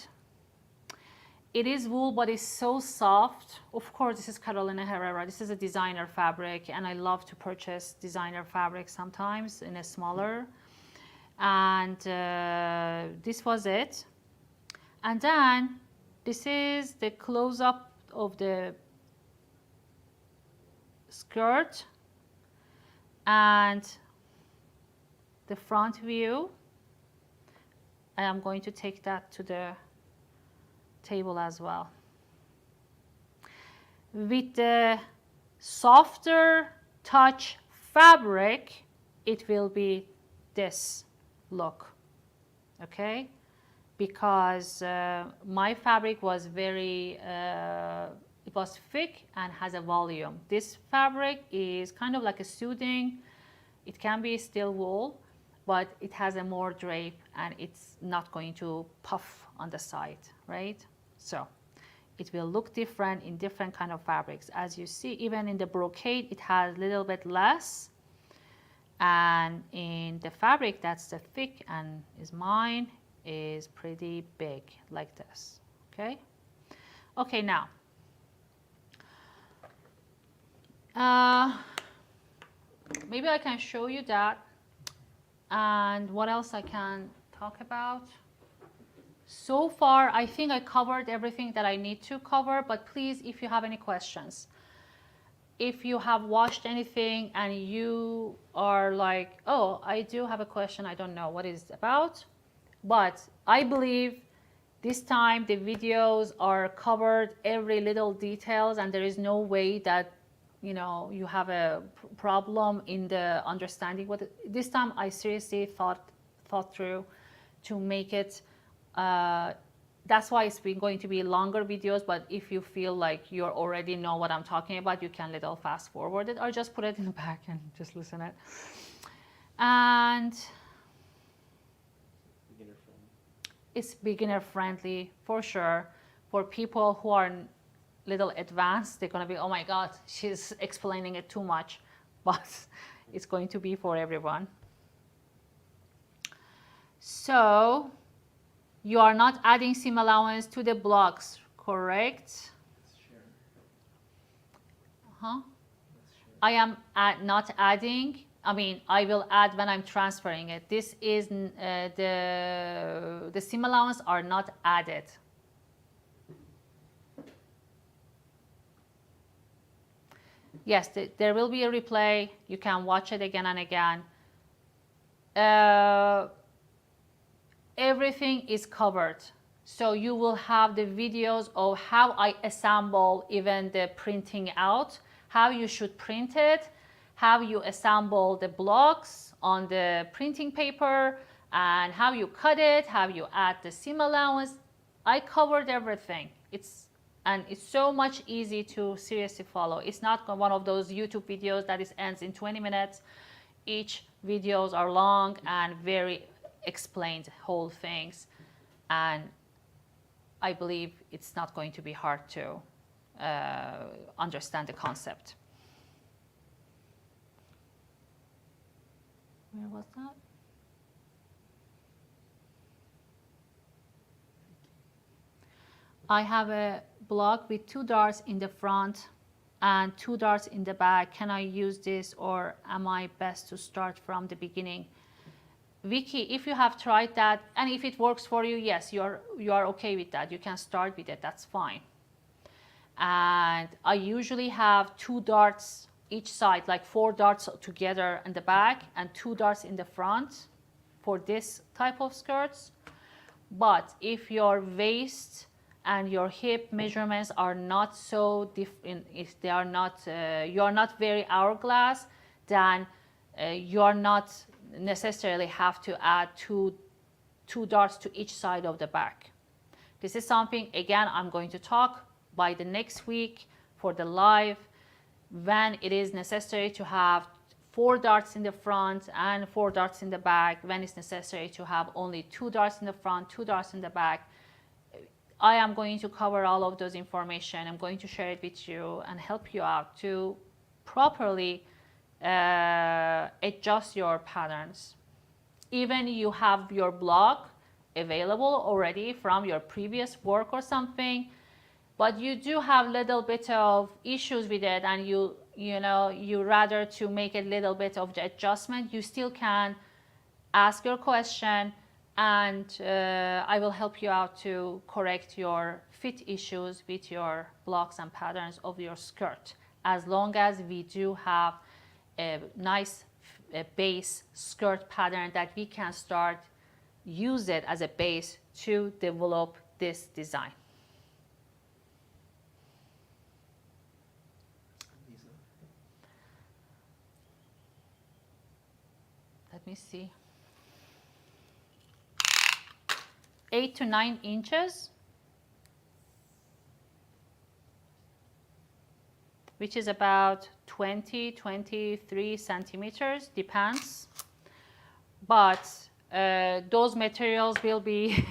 It is wool, but it's so soft. Of course, this is Carolina Herrera. This is a designer fabric, and I love to purchase designer fabric sometimes in a smaller. And this was it. And then this is the close-up of the skirt and the front view. And I'm going to take that to the table as well. With the softer touch fabric, it will be this look, okay? Because my fabric was very, it was thick and has a volume. This fabric is kind of like a soothing. It can be still wool, but it has a more drape and it's not going to puff on the side, right? So it will look different in different kind of fabrics. As you see, even in the brocade, it has a little bit less. And in the fabric that's the thick and is mine is pretty big like this, okay? Okay, now. Maybe I can show you that. And what else I can talk about? So far, I think I covered everything that I need to cover, but please, if you have any questions, if you have watched anything and you are like, oh, I do have a question, I don't know what it's about, but I believe this time the videos are covered every little details, and there is no way that you have a problem in the understanding what this time I seriously thought through to make it that's why it's been going to be longer videos, but if you feel like you already know what I'm talking about, you can little fast forward it or just put it in the back and just listen it. And it's beginner friendly for sure. For people who are little advanced, they're going to be, oh my God, she's explaining it too much, but it's going to be for everyone. So you are not adding seam allowance to the blocks, correct? I am not adding. I mean, I will add when I'm transferring it. This is the seam allowance are not added. Yes, there will be a replay. You can watch it again and again. Everything is covered. So you will have the videos of how I assemble even the printing out, how you should print it, how you assemble the blocks on the printing paper, and how you cut it, how you add the seam allowance. I covered everything. It's so much easy to seriously follow. It's not one of those YouTube videos that ends in 20 minutes. Each videos are long and very explained whole things. And I believe it's not going to be hard to understand the concept. Where was that? I have a block with 2 darts in the front and 2 darts in the back. Can I use this, or am I best to start from the beginning? Vicky, if you have tried that and if it works for you, yes, you are okay with that. You can start with it. That's fine. And I usually have 2 darts each side, like 4 darts together in the back and 2 darts in the front for this type of skirts. But if your waist and your hip measurements are not so different, if they are not, you are not very hourglass, then you are not necessarily have to add two darts to each side of the back. This is something, again, I'm going to talk by the next week for the live, when it is necessary to have 4 darts in the front and 4 darts in the back, when it's necessary to have only 2 darts in the front, 2 darts in the back. I am going to cover all of those information. I'm going to share it with you and help you out to properly adjust your patterns. Even you have your block available already from your previous work or something, but you do have a little bit of issues with it, and you rather to make a little bit of the adjustment, you still can ask your question, and I will help you out to correct your fit issues with your blocks and patterns of your skirt, as long as we do have a nice base skirt pattern that we can start use it as a base to develop this design. Let me see. 8 to 9 inches, which is about 23 centimeters, depends. But those materials will be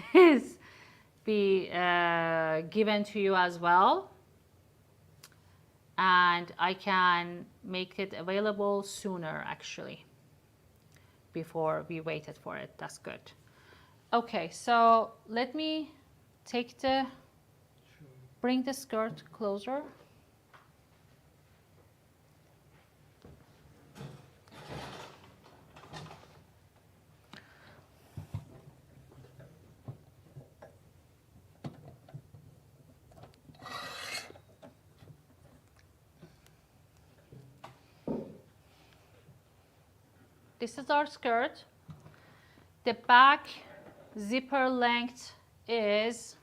given to you as well. And I can make it available sooner, actually, before we waited for it. That's good. Okay, so let me bring the skirt closer. This is our skirt. The back zipper length is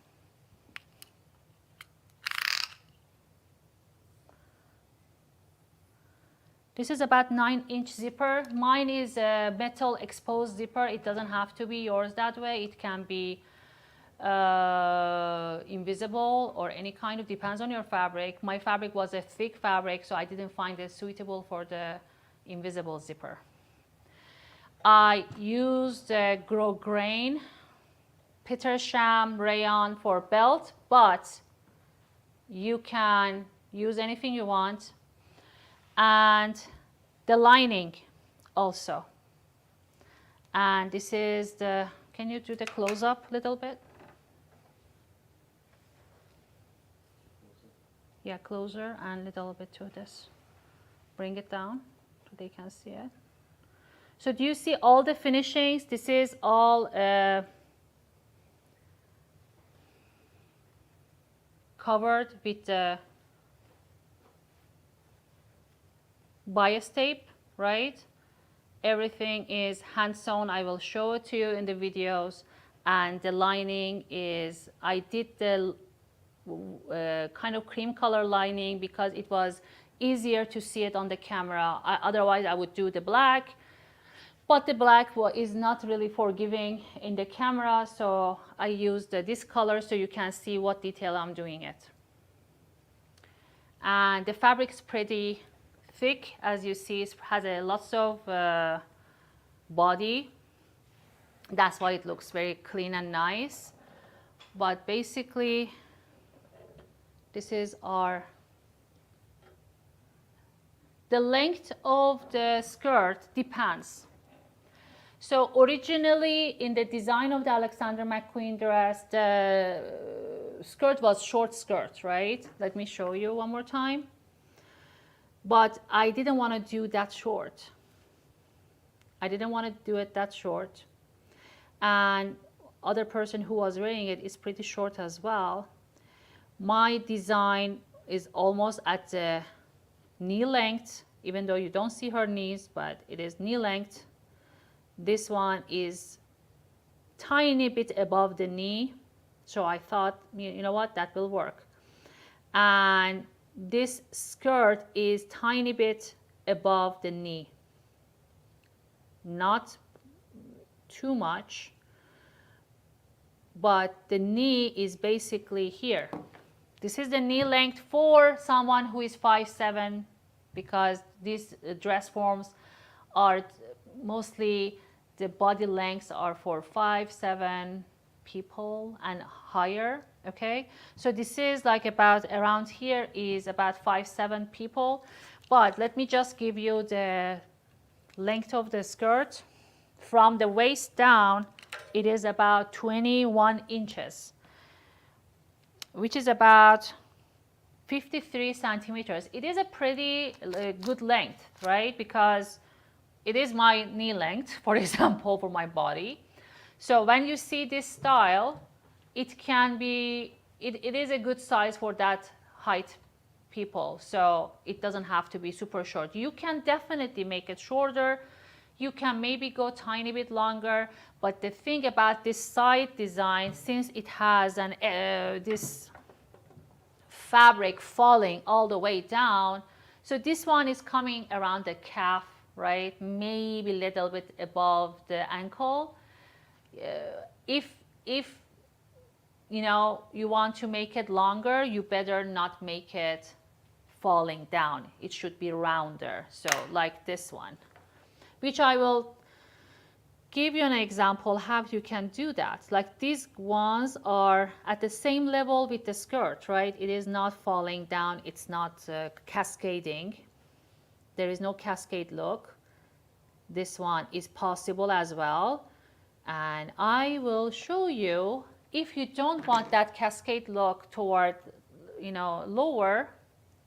this is about 9-inch zipper. Mine is a metal exposed zipper. It doesn't have to be yours that way. It can be invisible or any kind of, depends on your fabric. My fabric was a thick fabric, so I didn't find it suitable for the invisible zipper. I used Grosgrain Petersham rayon for belt, but you can use anything you want. And the lining also. And this is the, can you do the close-up a little bit? Yeah, closer and a little bit to this. Bring it down so they can see it. So do you see all the finishings? This is all covered with the bias tape, right? Everything is hand sewn. I will show it to you in the videos. And the lining is, I did the kind of cream color lining because it was easier to see it on the camera. Otherwise, I would do the black. But the black is not really forgiving in the camera, so I used this color so you can see what detail I'm doing it. And the fabric is pretty thick, as you see. It has lots of body. That's why it looks very clean and nice. But basically, this is our, the length of the skirt depends. So originally in the design of the Alexander McQueen dress, the skirt was short skirt, right? Let me show you one more time. But I didn't want to do that short. I didn't want to do it that short. And other person who was wearing it is pretty short as well. My design is almost at the knee length, even though you don't see her knees, but it is knee length. This one is tiny bit above the knee. So I thought, you know what, that will work. And this skirt is tiny bit above the knee. Not too much, but the knee is basically here. This is the knee length for someone who is 5'7", because these dress forms are mostly, the body lengths are for 5'7" people and higher, okay? So this is like about, around here is about 5'7" people. But let me just give you the length of the skirt. From the waist down, it is about 21 inches, which is about 53 centimeters. It is a pretty good length, right? Because it is my knee length, for example, for my body. So when you see this style, it can be, it is a good size for that height people. So it doesn't have to be super short. You can definitely make it shorter. You can maybe go tiny bit longer. But the thing about this side design, since it has an this fabric falling all the way down, so this one is coming around the calf, right? Maybe a little bit above the ankle. If you know you want to make it longer, you better not make it falling down. It should be rounder. So like this one, which I will give you an example how you can do that. Like these ones are at the same level with the skirt, right? It is not falling down. It's not cascading. There is no cascade look. This one is possible as well. And I will show you, if you don't want that cascade look toward, you know, lower,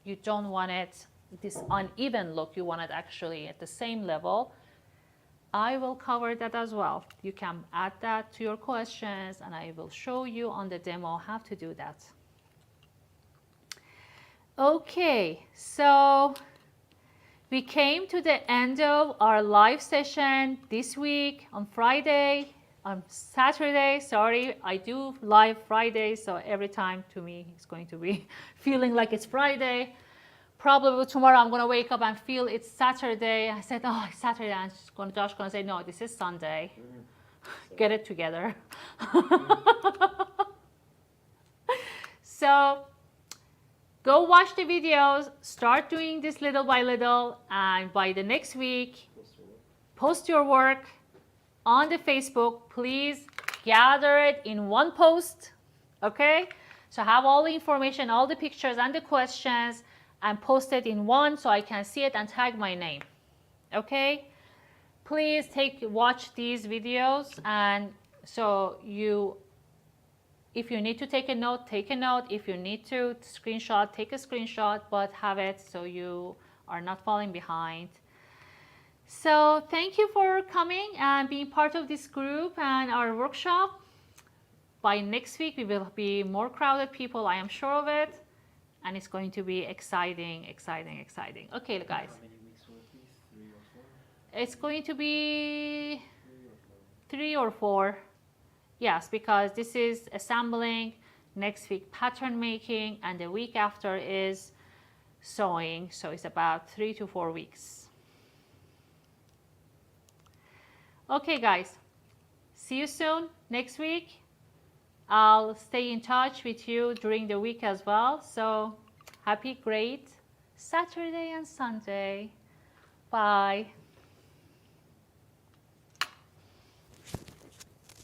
you don't want it, this uneven look, you want it actually at the same level, I will cover that as well. You can add that to your questions and I will show you on the demo how to do that. Okay, so we came to the end of our live session this week on Friday, on Saturday, sorry, I do live Friday, so every time to me it's going to be feeling like it's Friday. Probably tomorrow I'm gonna wake up and feel it's Saturday. I said, oh, it's Saturday, and Josh gonna say, no, this is Sunday. Get it together. So go watch the videos, start doing this little by little, and by the next week, post your work on the Facebook. Please gather it in one post, okay? So have all the information, all the pictures and the questions, and post it in one so I can see it and tag my name, okay? Please watch these videos, and so if you need to take a note, take a note. If you need to screenshot, take a screenshot, but have it so you are not falling behind. So thank you for coming and being part of this group and our workshop. By next week, we will be more crowded people, I am sure of it. And it's going to be exciting, exciting, exciting. Okay, guys. How many weeks will it be? 3 or 4? It's going to be 3 or 4. 3 or 4. Yes, because this is assembling, next week pattern making, and the week after is sewing. So it's about 3 to 4 weeks. Okay, guys. See you soon next week. I'll stay in touch with you during the week as well. So happy, great Saturday and Sunday. Bye.